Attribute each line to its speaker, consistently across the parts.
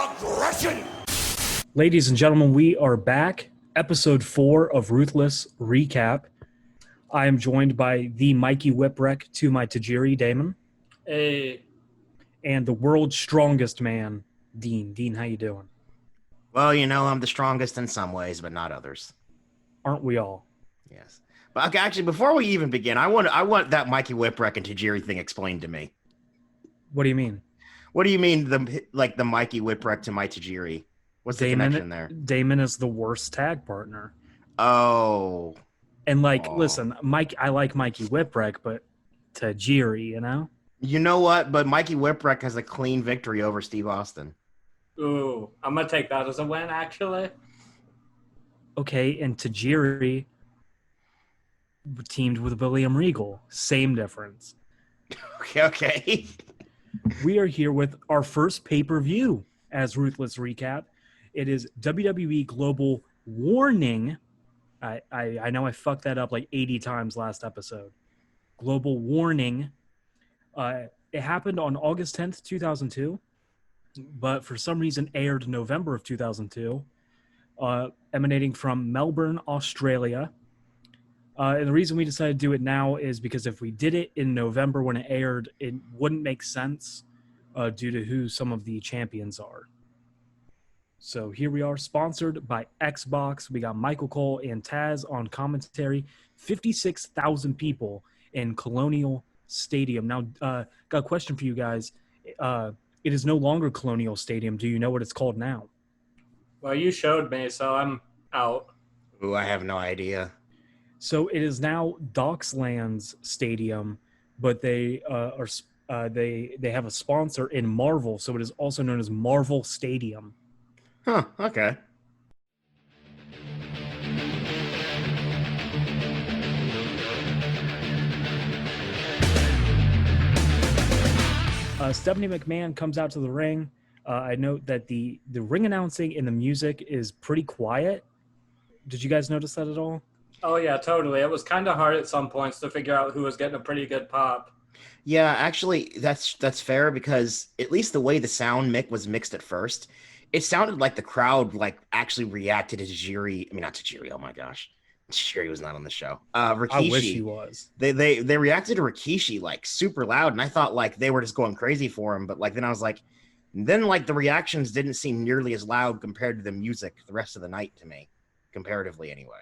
Speaker 1: Aggression!
Speaker 2: Ladies and gentlemen, we are back. Episode 4 of Ruthless Recap. I am joined by the Mikey Whipwreck to my Tajiri Damon.
Speaker 3: Hey.
Speaker 2: And the world's strongest man, Dean. Dean, how you doing?
Speaker 1: Well, you know, I'm the strongest in some ways, but not others.
Speaker 2: Aren't we all?
Speaker 1: Yes. But okay, actually, before we even begin, I want that Mikey Whipwreck and Tajiri thing explained to me.
Speaker 2: What do you mean?
Speaker 1: What do you mean the Mikey Whipwreck to my Tajiri? What's the connection there?
Speaker 2: Damon is the worst tag partner.
Speaker 1: Oh.
Speaker 2: And listen, Mike, I like Mikey Whipwreck, but Tajiri, you know?
Speaker 1: You know what? But Mikey Whipwreck has a clean victory over Steve Austin.
Speaker 3: Ooh, I'm going to take that as a win, actually.
Speaker 2: Okay, and Tajiri teamed with William Regal. Same difference.
Speaker 1: Okay.
Speaker 2: We are here with our first pay-per-view as Ruthless Recap. It is WWE Global Warning. I know I fucked that up like 80 times last episode. Global Warning. It happened on August 10th, 2002, but for some reason aired November of 2002, emanating from Melbourne, Australia. And the reason we decided to do it now is because if we did it in November when it aired, it wouldn't make sense due to who some of the champions are. So here we are, sponsored by Xbox. We got Michael Cole and Taz on commentary. 56,000 people in Colonial Stadium. Now, got a question for you guys. It is no longer Colonial Stadium. Do you know what it's called now?
Speaker 3: Well, you showed me, so I'm out.
Speaker 1: Ooh, I have no idea.
Speaker 2: So it is now Dockslands Stadium, but they they have a sponsor in Marvel, so it is also known as Marvel Stadium.
Speaker 1: Huh, okay.
Speaker 2: Stephanie McMahon comes out to the ring. I note that the ring announcing and the music is pretty quiet. Did you guys notice that at all?
Speaker 3: Oh, yeah, totally. It was kind of hard at some points to figure out who was getting a pretty good pop.
Speaker 1: Yeah, actually, that's fair because at least the way the sound was mixed at first, it sounded like the crowd actually reacted to Tajiri. I mean, not Tajiri. Oh my gosh, Tajiri was not on the show. Rikishi.
Speaker 2: I wish he was.
Speaker 1: They reacted to Rikishi super loud, and I thought they were just going crazy for him. But then I was the reactions didn't seem nearly as loud compared to the music the rest of the night to me, comparatively anyway.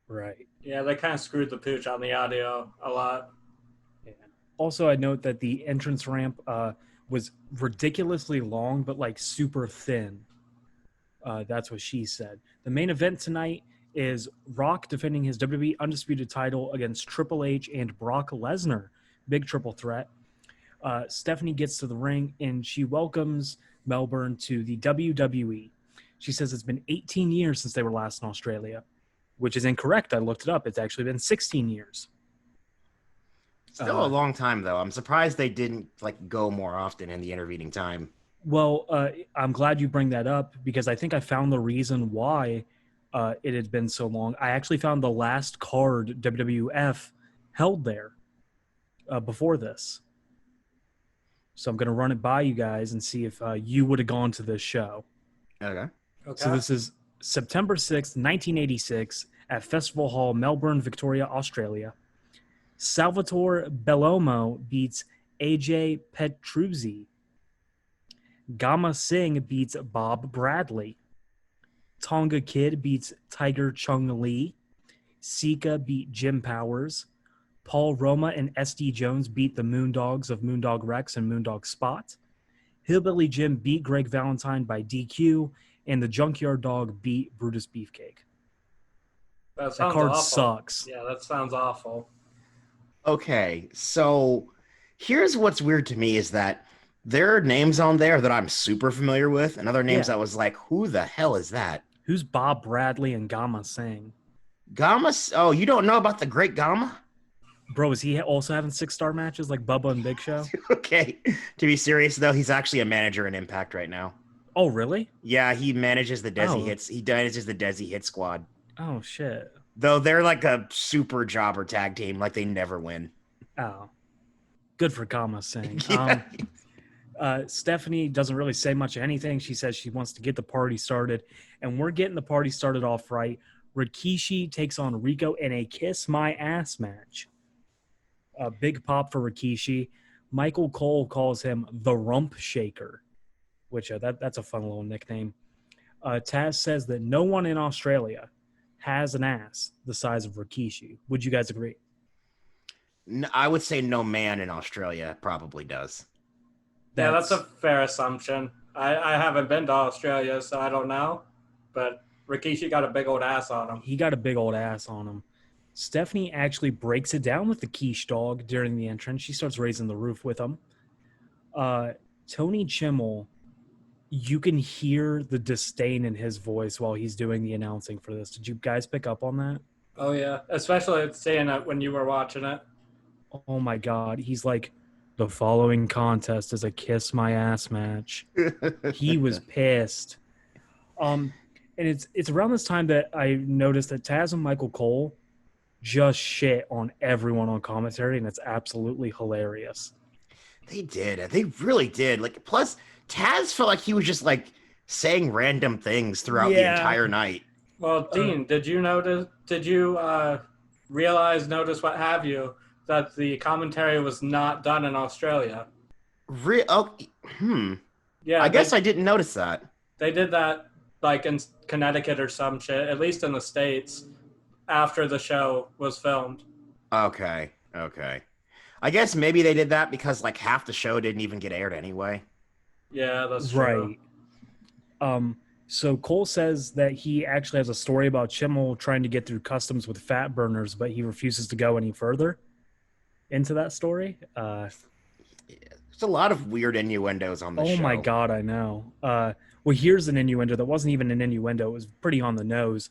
Speaker 2: Right.
Speaker 3: Yeah, they kind of screwed the pooch on the audio a lot.
Speaker 2: Yeah. Also, I note that the entrance ramp was ridiculously long, but super thin. That's what she said. The main event tonight is Rock defending his WWE Undisputed title against Triple H and Brock Lesnar. Big triple threat. Stephanie gets to the ring and she welcomes Melbourne to the WWE. She says it's been 18 years since they were last in Australia, which is incorrect. I looked it up. It's actually been 16 years.
Speaker 1: Still a long time, though. I'm surprised they didn't go more often in the intervening time.
Speaker 2: Well, I'm glad you bring that up because I think I found the reason why it had been so long. I actually found the last card WWF held there before this. So I'm going to run it by you guys and see if you would have gone to this show.
Speaker 1: Okay.
Speaker 2: So this is September 6th, 1986 at Festival Hall, Melbourne, Victoria, Australia. Salvatore Bellomo beats AJ Petruzzi. Gama Singh beats Bob Bradley. Tonga Kid beats Tiger Chung Lee. Sika beat Jim Powers. Paul Roma and SD Jones beat the Moondogs of Moondog Rex and Moondog Spot. Hillbilly Jim beat Greg Valentine by DQ. And the Junkyard Dog beat Brutus Beefcake.
Speaker 3: That
Speaker 2: card
Speaker 3: awful.
Speaker 2: Sucks.
Speaker 3: Yeah, that sounds awful.
Speaker 1: Okay, so here's what's weird to me is that there are names on there that I'm super familiar with, and other names I was who the hell is that?
Speaker 2: Who's Bob Bradley and Gama Singh?
Speaker 1: Gama? Oh, you don't know about the Great Gama?
Speaker 2: Bro, is he also having 6-star matches like Bubba and Big Show?
Speaker 1: Okay, to be serious though, he's actually a manager in Impact right now.
Speaker 2: Oh, really?
Speaker 1: Yeah, he manages the Desi Hits. He manages the Desi Hit Squad.
Speaker 2: Oh, shit.
Speaker 1: Though they're a super jobber tag team, they never win.
Speaker 2: Oh. Good for Gama Singh.
Speaker 1: Yeah.
Speaker 2: Stephanie doesn't really say much of anything. She says she wants to get the party started, and we're getting the party started off right. Rikishi takes on Rico in a kiss my ass match. A big pop for Rikishi. Michael Cole calls him the Rump Shaker, which that's a fun little nickname. Taz says that no one in Australia has an ass the size of Rikishi. Would you guys agree?
Speaker 1: I would say no man in Australia probably does.
Speaker 3: Yeah, that's a fair assumption. I haven't been to Australia, so I don't know. But Rikishi got a big old ass on him.
Speaker 2: He got a big old ass on him. Stephanie actually breaks it down with the quiche dog during the entrance. She starts raising the roof with him. Tony Chimmel, you can hear the disdain in his voice while he's doing the announcing for this. Did you guys pick up on that?
Speaker 3: Oh, yeah. Especially saying it when you were watching it.
Speaker 2: Oh, my God. He's like, the following contest is a kiss my ass match. He was pissed. And it's around this time that I noticed that Taz and Michael Cole just shit on everyone on commentary, and it's absolutely hilarious.
Speaker 1: They did. They really did. Like, plus, Taz felt like he was just like saying random things throughout the entire night.
Speaker 3: Well, Dean, did you notice? Did you notice what have you, that the commentary was not done in Australia?
Speaker 1: Yeah, I guess I didn't notice that.
Speaker 3: They did that like in Connecticut or some shit, at least in the States, after the show was filmed.
Speaker 1: Okay. I guess maybe they did that because like half the show didn't even get aired anyway.
Speaker 3: Yeah, that's true.
Speaker 2: Right. So Cole says that he actually has a story about Chimmel trying to get through customs with fat burners, but he refuses to go any further into that story.
Speaker 1: There's a lot of weird innuendos on the show.
Speaker 2: Oh my God, I know. Well, here's an innuendo that wasn't even an innuendo. It was pretty on the nose.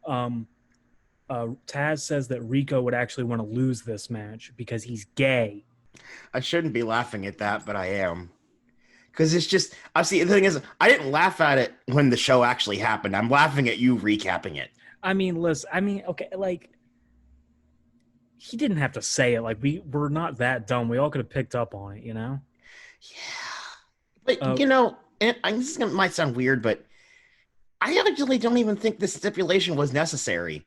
Speaker 2: Taz says that Rico would actually want to lose this match because he's gay.
Speaker 1: I shouldn't be laughing at that, but I am. Because it's just, obviously, the thing is, I didn't laugh at it when the show actually happened. I'm laughing at you recapping it.
Speaker 2: I mean, listen, okay, like, he didn't have to say it. Like, we're not that dumb. We all could have picked up on it, you know?
Speaker 1: Yeah. But, this might sound weird, but I actually don't even think this stipulation was necessary.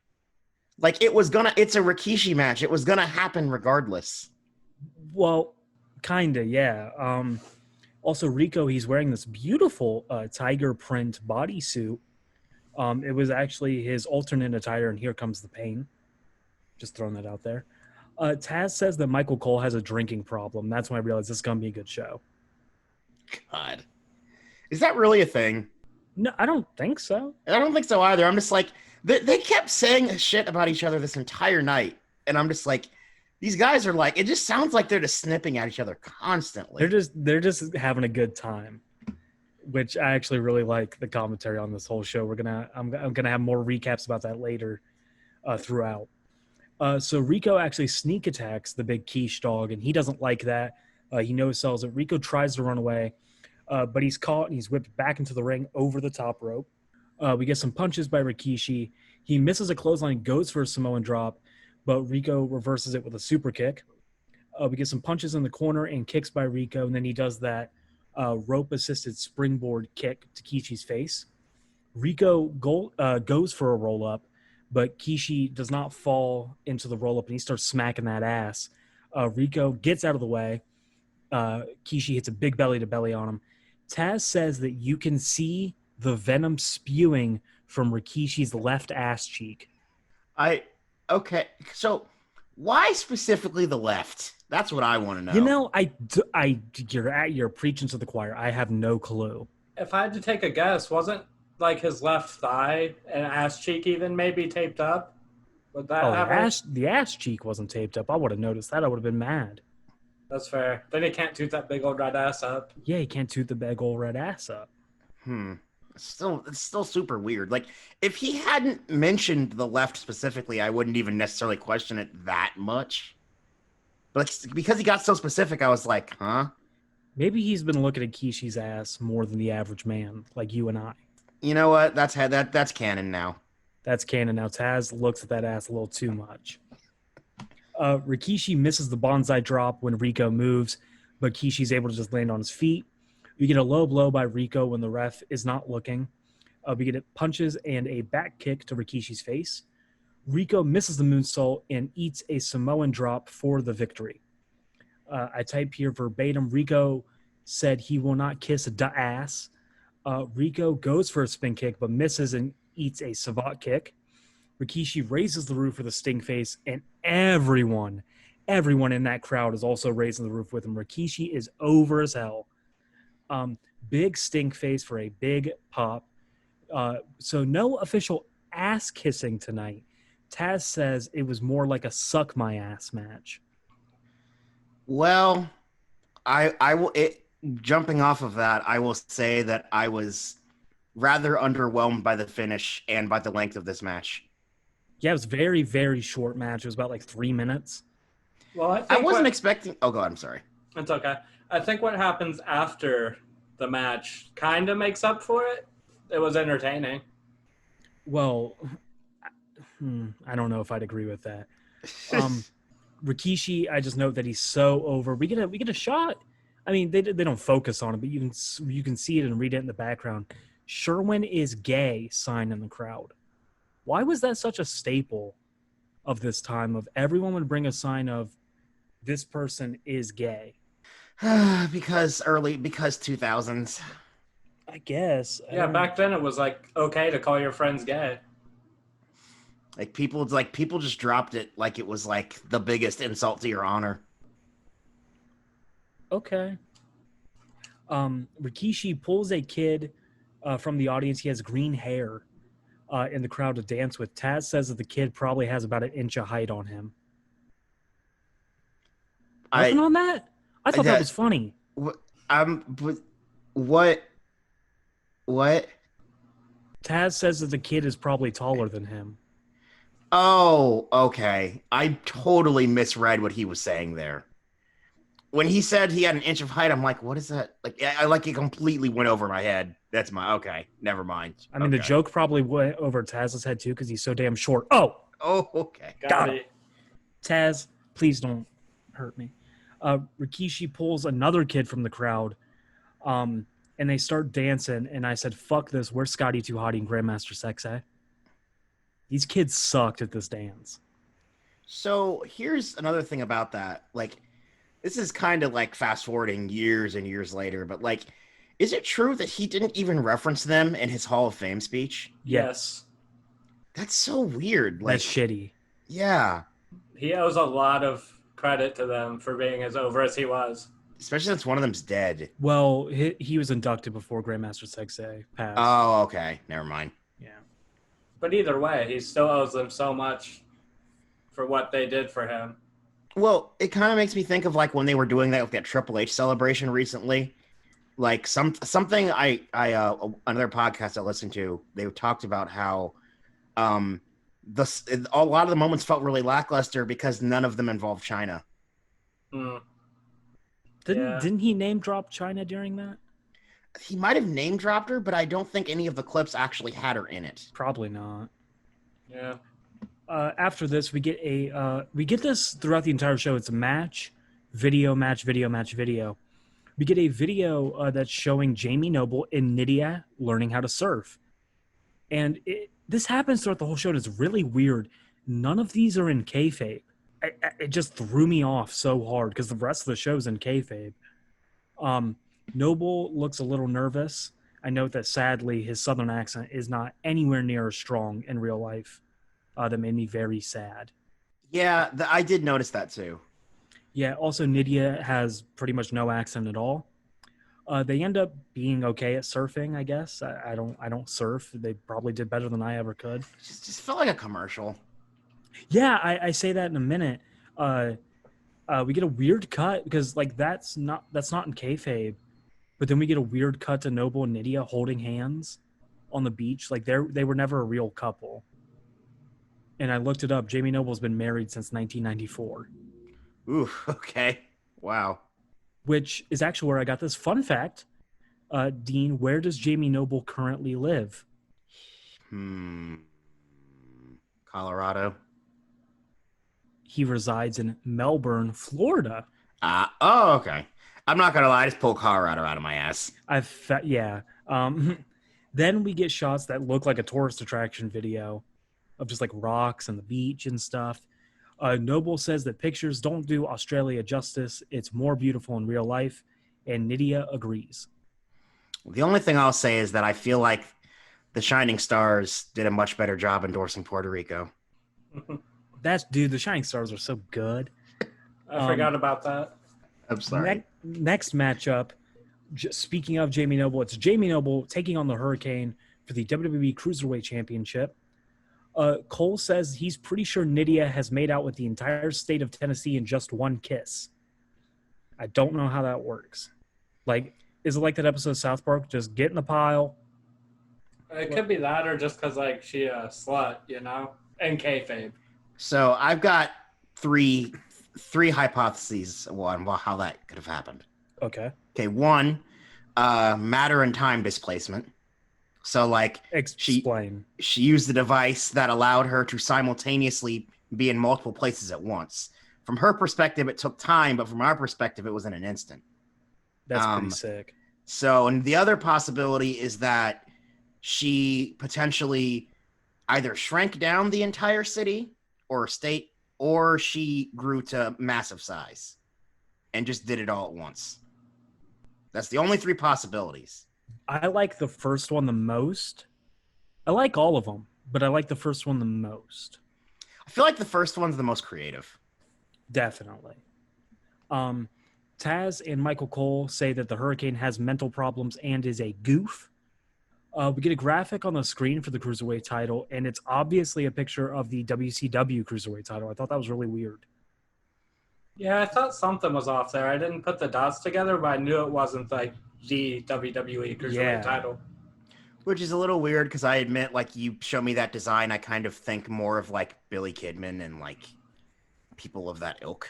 Speaker 1: Like, it's a Rikishi match. It was gonna happen regardless.
Speaker 2: Well, kinda, yeah. Also, Rico, he's wearing this beautiful tiger print bodysuit. It was actually his alternate attire, and here comes the pain. Just throwing that out there. Taz says that Michael Cole has a drinking problem. That's when I realized this is going to be a good show.
Speaker 1: God. Is that really a thing?
Speaker 2: No, I don't think so.
Speaker 1: I don't think so either. I'm just like, they kept saying shit about each other this entire night. And I'm just like, these guys are like, it just sounds like they're just snipping at each other constantly.
Speaker 2: They're just having a good time, which I actually really like the commentary on this whole show. I'm gonna have more recaps about that later throughout. So Rico actually sneak attacks the big quiche dog, and he doesn't like that. He no-sells it. Rico tries to run away, but he's caught and he's whipped back into the ring over the top rope. We get some punches by Rikishi. He misses a clothesline, goes for a Samoan drop, but Rico reverses it with a super kick. We get some punches in the corner and kicks by Rico, and then he does that rope-assisted springboard kick to Kishi's face. Rico goes for a roll-up, but Kishi does not fall into the roll-up, and he starts smacking that ass. Rico gets out of the way. Kishi hits a big belly-to-belly on him. Taz says that you can see the venom spewing from Rikishi's left ass cheek.
Speaker 1: Okay, so why specifically the left? That's what I want to know.
Speaker 2: You know, you're preaching to the choir. I have no clue.
Speaker 3: If I had to take a guess, wasn't like his left thigh and ass cheek even maybe taped up? Would that
Speaker 2: the ass cheek wasn't taped up. I would have noticed that. I would have been mad.
Speaker 3: That's fair. Then he can't toot that big old red ass up.
Speaker 2: Yeah, he can't toot the big old red ass up.
Speaker 1: It's still super weird. Like, if he hadn't mentioned the left specifically, I wouldn't even necessarily question it that much. But because he got so specific, I was like, huh?
Speaker 2: Maybe he's been looking at Kishi's ass more than the average man, like you and I.
Speaker 1: You know what? That's canon now.
Speaker 2: That's canon now. Taz looks at that ass a little too much. Rikishi misses the bonsai drop when Rico moves, but Kishi's able to just land on his feet. We get a low blow by Rico when the ref is not looking. We get punches and a back kick to Rikishi's face. Rico misses the moonsault and eats a Samoan drop for the victory. I type here verbatim, Rico said he will not kiss the ass. Rico goes for a spin kick but misses and eats a savate kick. Rikishi raises the roof with a sting face, and everyone in that crowd is also raising the roof with him. Rikishi is over as hell. Big stink face for a big pop. So no official ass kissing tonight. Taz says it was more like a suck my ass match.
Speaker 1: Well, I will jumping off of that, I will say that I was rather underwhelmed by the finish and by the length of this match.
Speaker 2: Yeah, it was very, very short match. It was about like 3 minutes.
Speaker 3: Well,
Speaker 1: I wasn't expecting. Oh God, I'm sorry.
Speaker 3: It's okay. I think what happens after the match kind of makes up for it. It was entertaining.
Speaker 2: Well, I don't know if I'd agree with that. Rikishi, I just note that he's so over. We get a shot. I mean, they don't focus on it, but you can see it and read it in the background. Sherwin is gay sign in the crowd. Why was that such a staple of this time? Of everyone would bring a sign of this person is gay.
Speaker 1: because 2000s.
Speaker 2: I guess.
Speaker 3: Yeah, back then it was like okay to call your friends gay.
Speaker 1: People just dropped it like it was like the biggest insult to your honor.
Speaker 2: Okay. Rikishi pulls a kid from the audience. He has green hair in the crowd to dance with. Taz says that the kid probably has about 1 inch of height on him. Nothing on that? I thought that was funny.
Speaker 1: What?
Speaker 2: Taz says that the kid is probably taller than him.
Speaker 1: Oh, okay. I totally misread what he was saying there. When he said he had 1 inch of height, I'm like, what is that? It completely went over my head. That's okay. Never mind.
Speaker 2: I mean, the joke probably went over Taz's head too because he's so damn short. Oh,
Speaker 1: okay.
Speaker 3: Got it.
Speaker 2: Taz, please don't hurt me. Rikishi pulls another kid from the crowd, and they start dancing. And I said, "Fuck this. Where's Scotty 2 Hottie and Grandmaster Sexay?" These kids sucked at this dance.
Speaker 1: So here's another thing about that. This is kind of like fast forwarding years and years later, but is it true that he didn't even reference them in his Hall of Fame speech?
Speaker 3: Yes.
Speaker 1: That's so weird.
Speaker 2: That's shitty.
Speaker 1: Yeah.
Speaker 3: He owes a lot of credit to them for being as over as he was.
Speaker 1: Especially since one of them's dead.
Speaker 2: Well, he was inducted before Grandmaster Sexay passed.
Speaker 1: Oh, okay. Never mind.
Speaker 2: Yeah.
Speaker 3: But either way, he still owes them so much for what they did for him.
Speaker 1: Well, it kind of makes me think of when they were doing that Triple H celebration recently. Something another podcast I listened to, they talked about how a lot of the moments felt really lackluster because none of them involved China.
Speaker 2: Didn't he name drop China during that?
Speaker 1: He might have name dropped her, but I don't think any of the clips actually had her in it.
Speaker 2: Probably not.
Speaker 3: Yeah.
Speaker 2: After this, we get this throughout the entire show. It's a match, video, match, video, match, video. We get a video that's showing Jamie Noble and Nydia learning how to surf. And this happens throughout the whole show, and it's really weird. None of these are in kayfabe. It just threw me off so hard because the rest of the show's in kayfabe. Noble looks a little nervous. I note that sadly his southern accent is not anywhere near as strong in real life. That made me very sad.
Speaker 1: Yeah, I did notice that too.
Speaker 2: Yeah, also Nydia has pretty much no accent at all. They end up being okay at surfing, I guess. I don't surf. They probably did better than I ever could.
Speaker 1: Just felt like a commercial.
Speaker 2: Yeah, I say that in a minute. We get a weird cut because that's not in kayfabe, but then we get a weird cut to Noble and Nydia holding hands on the beach. They were never a real couple. And I looked it up. Jamie Noble's been married since 1994.
Speaker 1: Ooh, okay. Wow.
Speaker 2: Which is actually where I got this fun fact. Dean, where does Jamie Noble currently live?
Speaker 1: Colorado.
Speaker 2: He resides in Melbourne, Florida.
Speaker 1: Oh, okay. I'm not gonna lie, I just pulled Colorado out of my ass.
Speaker 2: Yeah. Then we get shots that look like a tourist attraction video of just like rocks and the beach and stuff. Noble says that pictures don't do Australia justice. It's more beautiful in real life, and Nydia agrees.
Speaker 1: The only thing I'll say is that I feel like the Shining Stars did a much better job endorsing Puerto Rico.
Speaker 2: The Shining Stars are so good.
Speaker 3: I forgot about that.
Speaker 1: I'm sorry.
Speaker 2: Next matchup, speaking of Jamie Noble, it's Jamie Noble taking on the Hurricane for the WWE Cruiserweight Championship. Cole says he's pretty sure Nydia has made out with the entire state of Tennessee in just one kiss. I don't know how that works. Like, is it like that episode of South Park? Just get in the pile.
Speaker 3: It could be that, or just because like she a slut, you know, and kayfabe.
Speaker 1: So I've got three hypotheses on how that could have happened.
Speaker 2: Okay.
Speaker 1: Okay, one, matter and time displacement. So like
Speaker 2: Explain.
Speaker 1: she used the device that allowed her to simultaneously be in multiple places at once. From her perspective, it took time, but from our perspective, it was in an instant.
Speaker 2: That's pretty sick.
Speaker 1: So, and the other possibility is that she potentially either shrank down the entire city or state, or she grew to massive size and just did it all at once. That's the only three possibilities.
Speaker 2: I like the first one the most. I like all of them, but I like the first one the most.
Speaker 1: I feel like the first one's the most creative.
Speaker 2: Definitely. Taz and Michael Cole say that the Hurricane has mental problems and is a goof. We get a graphic on the screen for the Cruiserweight title, and it's obviously a picture of the WCW Cruiserweight title. I thought that was really weird.
Speaker 3: Yeah, I thought something was off there. I didn't put the dots together, but I knew it wasn't like the WWE Cruiserweight title.
Speaker 1: Which is a little weird because I admit, like, you show me that design, I kind of think more of like Billy Kidman and like people of that ilk,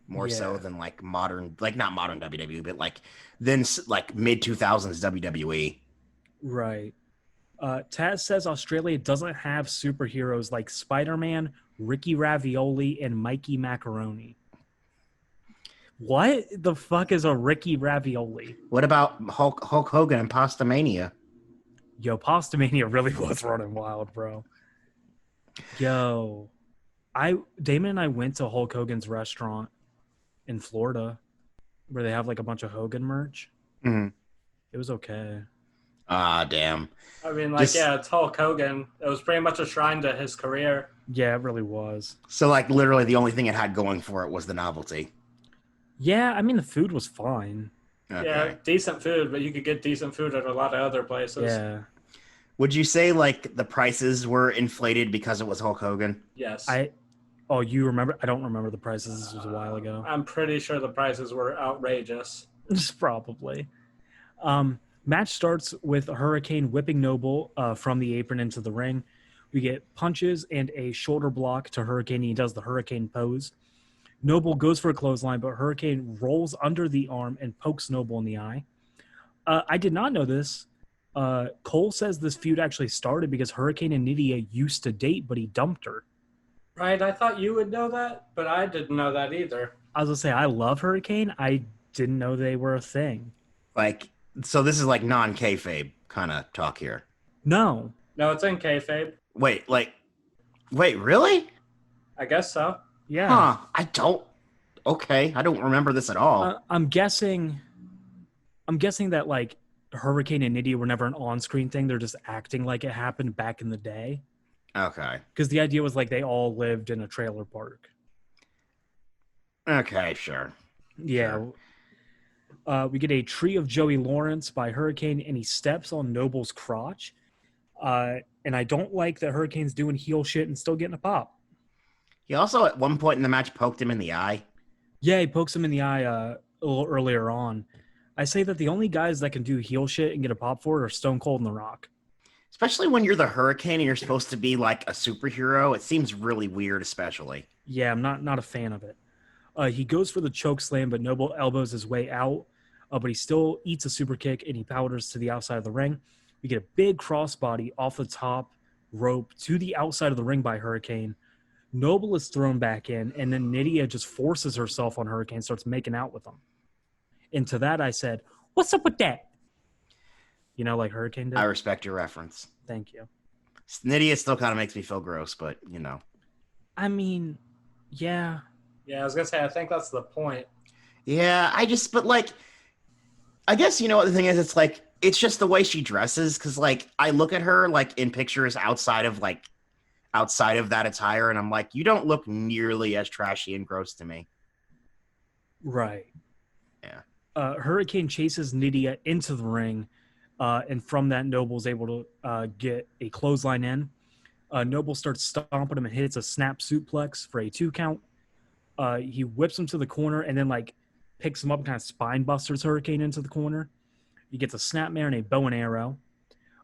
Speaker 1: more so than like modern, like not modern WWE, but like then like mid 2000s WWE.
Speaker 2: Right. Taz says Australia doesn't have superheroes like Spider-Man, Ricky Ravioli, and Mikey Macaroni. What the fuck is a Ricky Ravioli?
Speaker 1: What about Hulk Hogan and Pasta Mania?
Speaker 2: Yo, Pasta Mania really was running wild, bro. Yo, Damon and I went to Hulk Hogan's restaurant in Florida where they have like a bunch of Hogan merch.
Speaker 1: Mm-hmm.
Speaker 2: It was okay.
Speaker 1: Ah, damn.
Speaker 3: I mean, like, it's Hulk Hogan. It was pretty much a shrine to his career.
Speaker 2: Yeah, it really was.
Speaker 1: So, like, literally the only thing it had going for it was the novelty.
Speaker 2: Yeah, I mean, the food was fine.
Speaker 1: Okay.
Speaker 3: Yeah, decent food, but you could get decent food at a lot of other places.
Speaker 2: Yeah.
Speaker 1: Would you say, like, the prices were inflated because it was Hulk Hogan?
Speaker 3: Yes.
Speaker 2: Oh, you remember? I don't remember the prices. This was a while ago.
Speaker 3: I'm pretty sure the prices were outrageous.
Speaker 2: Probably. Match starts with Hurricane whipping Noble from the apron into the ring. We get punches and a shoulder block to Hurricane. He does the Hurricane pose. Noble goes for a clothesline, but Hurricane rolls under the arm and pokes Noble in the eye. I did not know this. Cole says this feud actually started because Hurricane and Nydia used to date, but he dumped her.
Speaker 3: Right, I thought you would know that, but I didn't know that either.
Speaker 2: I was going to say, I love Hurricane. I didn't know they were a thing.
Speaker 1: Like, so this is like non-kayfabe kind of talk here.
Speaker 2: No.
Speaker 3: No, it's in kayfabe.
Speaker 1: Wait, really?
Speaker 3: I guess so.
Speaker 2: Yeah.
Speaker 1: Huh, I don't remember this at all.
Speaker 2: I'm guessing that, like, Hurricane and Nydia were never an on-screen thing. They're just acting like it happened back in the day.
Speaker 1: Okay.
Speaker 2: Because the idea was, like, they all lived in a trailer park.
Speaker 1: Okay, sure.
Speaker 2: Yeah. Sure. We get a tree of Joey Lawrence by Hurricane, and he steps on Noble's crotch. And I don't like that Hurricane's doing heel shit and still getting a pop.
Speaker 1: He also, at one point in the match, poked him in the eye.
Speaker 2: Yeah, he pokes him in the eye a little earlier on. I say that the only guys that can do heel shit and get a pop for it are Stone Cold and The Rock.
Speaker 1: Especially when you're the Hurricane and you're supposed to be like a superhero. It seems really weird, especially.
Speaker 2: Yeah, I'm not a fan of it. He goes for the choke slam, but Noble elbows his way out. But he still eats a super kick, and he powders to the outside of the ring. We get a big crossbody off the top rope to the outside of the ring by Hurricane. Noble is thrown back in, and then Nydia just forces herself on Hurricane, starts making out with him. And to that, I said, "What's up with that?" You know, like Hurricane did.
Speaker 1: I respect your reference.
Speaker 2: Thank you.
Speaker 1: Nydia still kind of makes me feel gross, but
Speaker 2: I mean, yeah.
Speaker 3: Yeah, I was gonna say I think that's the point.
Speaker 1: Yeah, but like, I guess what the thing is. It's like it's just the way she dresses. Because like I look at her like in pictures outside of that attire, and I'm like, you don't look nearly as trashy and gross to me.
Speaker 2: Right.
Speaker 1: Yeah.
Speaker 2: Hurricane chases Nydia into the ring, and from that, Noble's able to get a clothesline in. Noble starts stomping him and hits a snap suplex for a 2 count. He whips him to the corner and then like picks him up and kind of spine busters Hurricane into the corner. He gets a snapmare and a bow and arrow.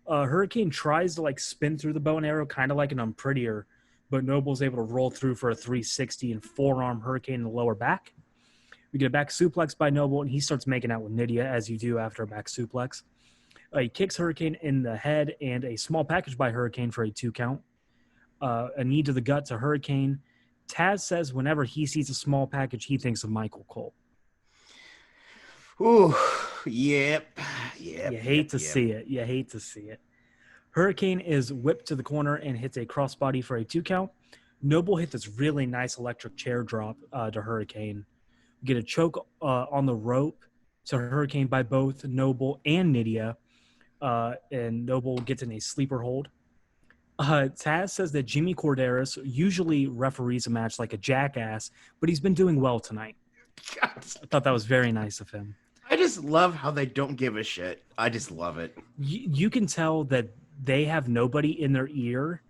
Speaker 2: Hurricane tries to like spin through the bow and arrow, kind of like an Unprettier, but Noble's able to roll through for a 360 and forearm Hurricane in the lower back. We get a back suplex by Noble, and he starts making out with Nydia, as you do after a back suplex. He kicks Hurricane in the head and a small package by Hurricane for a 2 count. A knee to the gut to Hurricane. Taz says whenever he sees a small package, he thinks of Michael Cole.
Speaker 1: Ooh, yep.
Speaker 2: You hate to see it. You hate to see it. Hurricane is whipped to the corner and hits a crossbody for a 2 count. Noble hits this really nice electric chair drop to Hurricane. We get a choke on the rope to Hurricane by both Noble and Nydia. And Noble gets in a sleeper hold. Taz says that Jimmy Corderas usually referees a match like a jackass, but he's been doing well tonight.
Speaker 1: God.
Speaker 2: I thought that was very nice of him.
Speaker 1: I just love how they don't give a shit. I just love it.
Speaker 2: You can tell that they have nobody in their ear,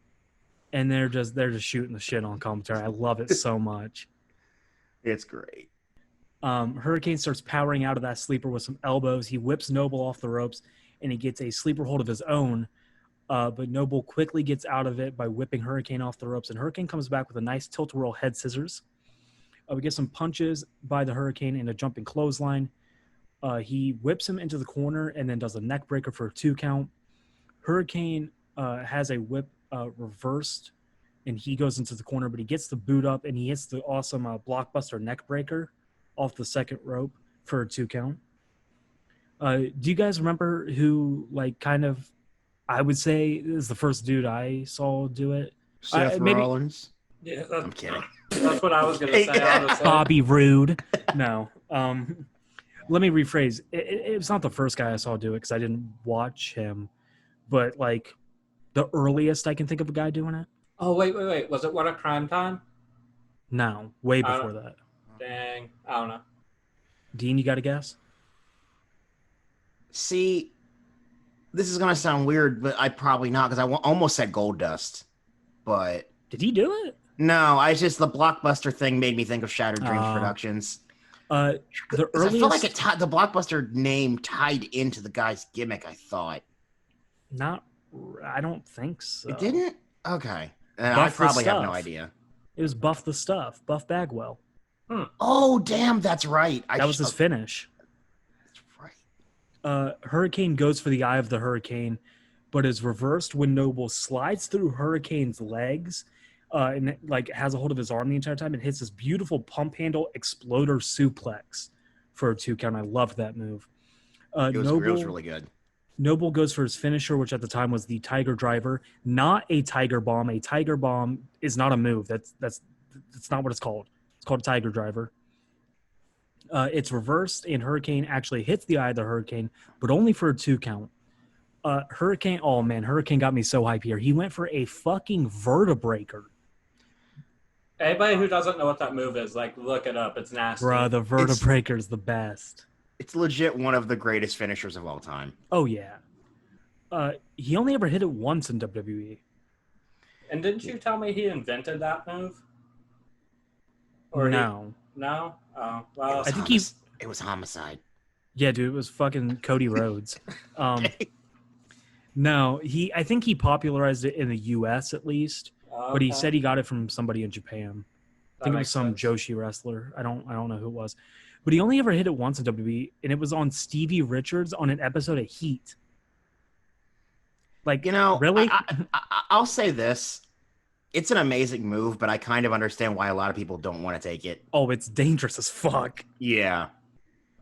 Speaker 2: and they're just shooting the shit on commentary. I love it so much.
Speaker 1: It's great.
Speaker 2: Hurricane starts powering out of that sleeper with some elbows. He whips Noble off the ropes, and he gets a sleeper hold of his own. But Noble quickly gets out of it by whipping Hurricane off the ropes, and Hurricane comes back with a nice tilt-a-whirl head scissors. We get some punches by the Hurricane and a jumping clothesline. He whips him into the corner and then does a neck breaker for a 2 count. Hurricane has a whip reversed, and he goes into the corner, but he gets the boot up, and he hits the awesome blockbuster neck breaker off the second rope for a 2 count. Do you guys remember who, like, kind of, I would say is the first dude I saw do it?
Speaker 1: Seth Rollins.
Speaker 3: Yeah,
Speaker 1: I'm kidding.
Speaker 3: That's what I was gonna say. Honestly.
Speaker 2: Bobby Roode. No. Let me rephrase. It was not the first guy I saw do it because I didn't watch him, but like the earliest I can think of a guy doing it.
Speaker 3: Oh wait! Was it What a Crime Time?
Speaker 2: No, way before that.
Speaker 3: Dang, I don't know.
Speaker 2: Dean, you got a guess?
Speaker 1: See, this is gonna sound weird, but I probably not because I almost said Gold Dust, but
Speaker 2: Did he do it?
Speaker 1: no, the Blockbuster thing made me think of Shattered Dreams Productions.
Speaker 2: The earliest,
Speaker 1: I felt like the Blockbuster name tied into the guy's gimmick. I thought.
Speaker 2: I don't think so.
Speaker 1: It didn't. Okay, I
Speaker 2: Buff the
Speaker 1: probably have no
Speaker 2: Stuff.
Speaker 1: idea.
Speaker 2: It was Buff the Stuff, Buff Bagwell.
Speaker 1: Oh, damn, that's right.
Speaker 2: That was his finish.
Speaker 1: That's right.
Speaker 2: Hurricane goes for the eye of the Hurricane, but is reversed when Noble slides through Hurricane's legs and like has a hold of his arm the entire time and hits this beautiful pump handle exploder suplex for a 2 count. I loved that move.
Speaker 1: It was really good.
Speaker 2: Noble goes for his finisher, which at the time was the Tiger Driver, not a Tiger Bomb. A Tiger Bomb is not a move. That's not what it's called. It's called a Tiger Driver. It's reversed, and Hurricane actually hits the eye of the Hurricane, but only for a 2 count. Hurricane, oh man, Hurricane got me so hype here. He went for a fucking vertebreaker.
Speaker 3: Anybody who doesn't know what that move is, like, look it up. It's nasty.
Speaker 2: Bruh, the vertebreaker is the best.
Speaker 1: It's legit one of the greatest finishers of all time.
Speaker 2: Oh, yeah. He only ever hit it once in WWE.
Speaker 3: And didn't you tell me he invented that move?
Speaker 2: No.
Speaker 3: No? Oh, well.
Speaker 1: I think it was Homicide.
Speaker 2: Yeah, dude, it was fucking Cody Rhodes. No, I think he popularized it in the U.S. at least, but he said he got it from somebody in Japan. I think it was some Joshi wrestler. I don't know who it was, but he only ever hit it once in WWE, and it was on Stevie Richards on an episode of Heat. Like, really?
Speaker 1: I'll say this: it's an amazing move, but I kind of understand why a lot of people don't want to take it.
Speaker 2: Oh, it's dangerous as fuck.
Speaker 1: Yeah.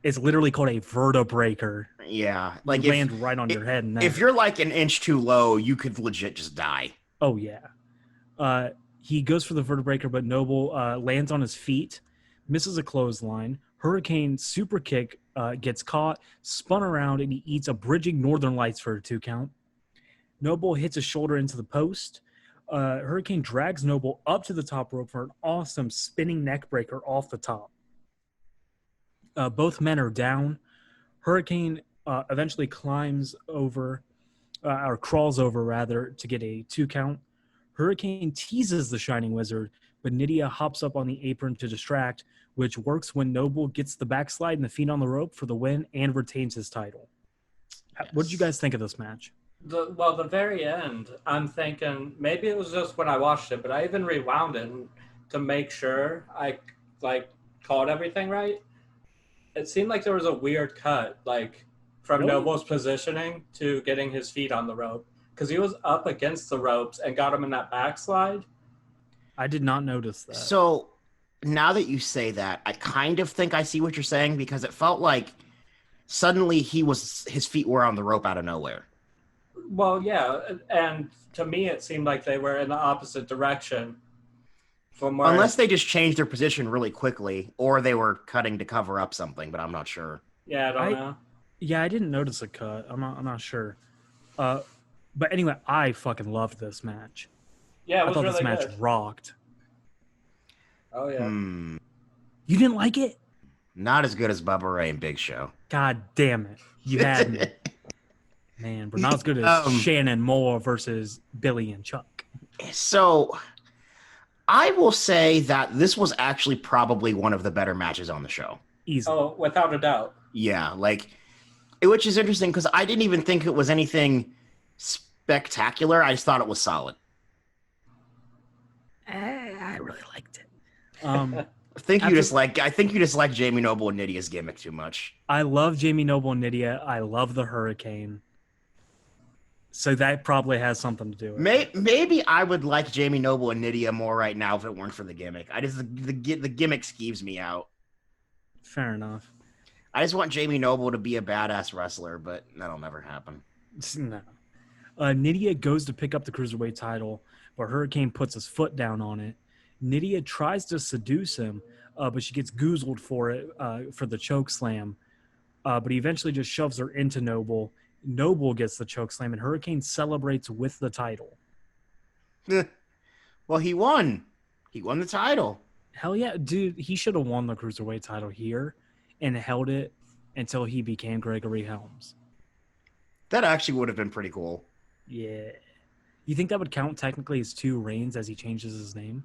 Speaker 2: It's literally called a vertebreaker.
Speaker 1: Yeah,
Speaker 2: Like land right on your head. And
Speaker 1: if you're like an inch too low, you could legit just die.
Speaker 2: Oh yeah. He goes for the vertebreaker, but Noble lands on his feet, misses a clothesline. Hurricane super kick gets caught, spun around, and he eats a bridging Northern Lights for a 2 count. Noble hits his shoulder into the post. Hurricane drags Noble up to the top rope for an awesome spinning neck breaker off the top. Both men are down. Hurricane eventually climbs over, or crawls over rather, to get a 2 count. Hurricane teases the Shining Wizard, but Nydia hops up on the apron to distract, which works when Noble gets the backslide and the feet on the rope for the win and retains his title. Yes. What did you guys think of this match?
Speaker 3: The very end, I'm thinking maybe it was just when I watched it, but I even rewound it to make sure I called everything right. It seemed like there was a weird cut, from
Speaker 2: Really?
Speaker 3: Noble's positioning to getting his feet on the rope. Because he was up against the ropes and got him in that backslide.
Speaker 2: I did not notice that.
Speaker 1: So now that you say that, I kind of think I see what you're saying, because it felt like suddenly his feet were on the rope out of nowhere.
Speaker 3: Well, yeah, and to me it seemed like they were in the opposite direction.
Speaker 1: Unless they just changed their position really quickly, or they were cutting to cover up something, but I'm not sure.
Speaker 3: Yeah, I don't know.
Speaker 2: Yeah, I didn't notice a cut. I'm not sure. But anyway, I fucking loved this match.
Speaker 3: Yeah, it was
Speaker 2: I thought
Speaker 3: really
Speaker 2: this match
Speaker 3: good.
Speaker 2: Rocked.
Speaker 3: Oh, yeah.
Speaker 2: You didn't like it?
Speaker 1: Not as good as Bubba Ray and Big Show.
Speaker 2: God damn it. You had me. Man, but not as good as Shannon Moore versus Billy and Chuck.
Speaker 1: So I will say that this was actually probably one of the better matches on the show.
Speaker 2: Easily.
Speaker 3: Oh, without a doubt.
Speaker 1: Yeah, which is interesting because I didn't even think it was anything spectacular. I just thought it was solid.
Speaker 2: I really liked it.
Speaker 1: I think you just like Jamie Noble and Nydia's gimmick too much.
Speaker 2: I love Jamie Noble and Nydia. I love the Hurricane. So that probably has something to do with it.
Speaker 1: Maybe I would like Jamie Noble and Nydia more right now if it weren't for the gimmick. The gimmick skeeves me out.
Speaker 2: Fair enough.
Speaker 1: I just want Jamie Noble to be a badass wrestler, but that'll never happen.
Speaker 2: No. Nydia goes to pick up the Cruiserweight title, but Hurricane puts his foot down on it. Nydia tries to seduce him, but she gets goozled for it, for the choke slam. But he eventually just shoves her into Noble. Noble gets the choke slam, and Hurricane celebrates with the title.
Speaker 1: Well, he won. He won the title.
Speaker 2: Hell yeah. Dude, he should have won the Cruiserweight title here and held it until he became Gregory Helms.
Speaker 1: That actually would have been pretty cool.
Speaker 2: Yeah. You think that would count technically as 2 reigns as he changes his name?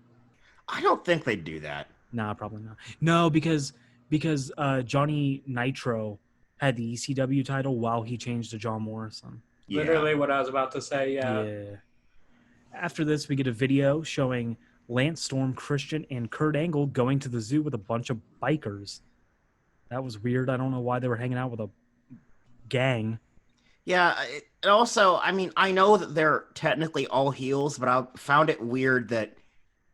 Speaker 1: I don't think they'd do that.
Speaker 2: Nah, probably not. No, because Johnny Nitro had the ECW title while he changed to John Morrison.
Speaker 1: Yeah.
Speaker 3: Literally what I was about to say, yeah.
Speaker 2: After this, we get a video showing Lance Storm, Christian, and Kurt Angle going to the zoo with a bunch of bikers. That was weird. I don't know why they were hanging out with a gang.
Speaker 1: Yeah, also, I mean, I know that they're technically all heels, but I found it weird that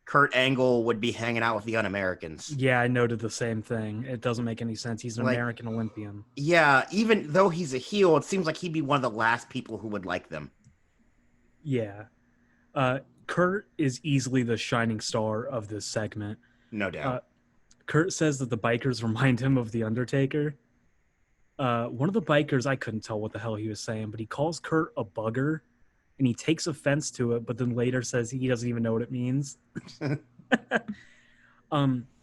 Speaker 1: Kurt Angle would be hanging out with the Un-Americans.
Speaker 2: Yeah, I noted the same thing. It doesn't make any sense. He's an American Olympian.
Speaker 1: Yeah, even though he's a heel, it seems like he'd be one of the last people who would like them.
Speaker 2: Yeah. Kurt is easily the shining star of this segment.
Speaker 1: No doubt.
Speaker 2: Kurt says that the bikers remind him of The Undertaker. One of the bikers, I couldn't tell what the hell he was saying, but he calls Kurt a bugger, and he takes offense to it, but then later says he doesn't even know what it means.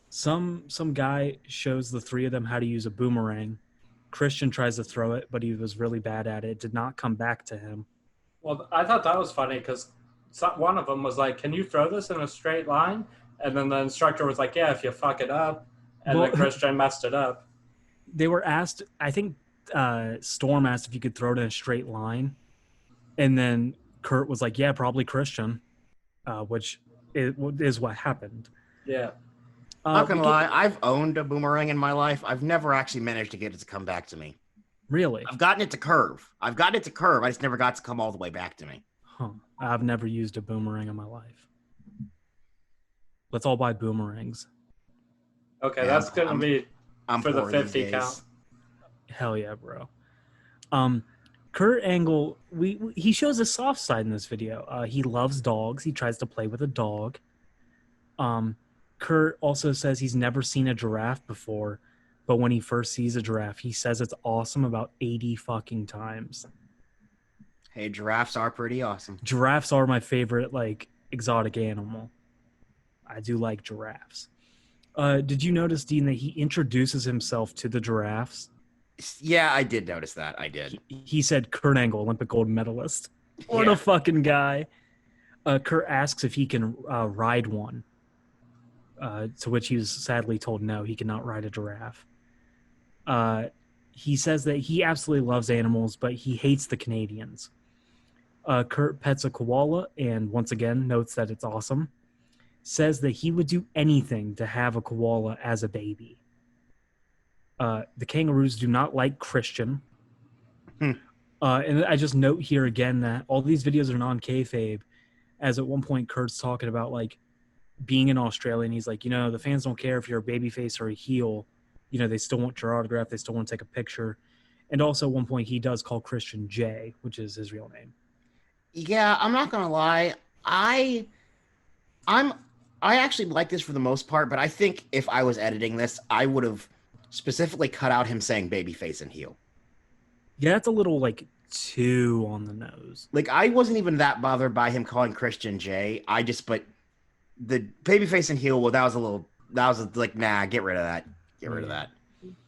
Speaker 2: Some guy shows the 3 of them how to use a boomerang. Christian tries to throw it, but he was really bad at it. It did not come back to him.
Speaker 3: Well, I thought that was funny because one of them was like, "Can you throw this in a straight line?" And then the instructor was like, "Yeah, if you fuck it up." And then Christian messed it up.
Speaker 2: They were asked, I think Storm asked if you could throw it in a straight line. And then Kurt was like, yeah, probably Christian, which is what happened.
Speaker 3: Yeah.
Speaker 1: Not gonna lie, I've owned a boomerang in my life. I've never actually managed to get it to come back to me.
Speaker 2: Really?
Speaker 1: I've gotten it to curve. I just never got to come all the way back to me.
Speaker 2: Huh. I've never used a boomerang in my life. Let's all buy boomerangs.
Speaker 3: Okay, that's going to be for the 50 count.
Speaker 2: Hell yeah, bro. Kurt Angle, he shows a soft side in this video. He loves dogs. He tries to play with a dog. Kurt also says he's never seen a giraffe before, but when he first sees a giraffe, he says it's awesome about 80 fucking times.
Speaker 1: Hey, giraffes are pretty awesome.
Speaker 2: Giraffes are my favorite, like, exotic animal. I do like giraffes. Did you notice, Dean, that he introduces himself to the giraffes?
Speaker 1: Yeah, I did notice that. I did.
Speaker 2: He said Kurt Angle, Olympic gold medalist. What
Speaker 1: Yeah.
Speaker 2: a fucking guy. Kurt asks if he can ride one, to which he was sadly told no, he cannot ride a giraffe. He says that he absolutely loves animals, but he hates the Canadians. Kurt pets a koala and once again notes that it's awesome. Says that he would do anything to have a koala as a baby. The kangaroos do not like Christian. And I just note here again that all these videos are non-kayfabe, as at one point Kurt's talking about like being in Australia and he's like, the fans don't care if you're a babyface or a heel. They still want your autograph. They still want to take a picture. And also at one point he does call Christian Jay, which is his real name.
Speaker 1: Yeah, I'm not gonna lie. I actually like this for the most part, but I think if I was editing this, I would have specifically cut out him saying babyface and heel.
Speaker 2: Yeah, that's a little like too on the nose.
Speaker 1: Like I wasn't even that bothered by him calling Christian Jay. But the babyface and heel, well, that was like, nah, get rid of that. Get rid of that.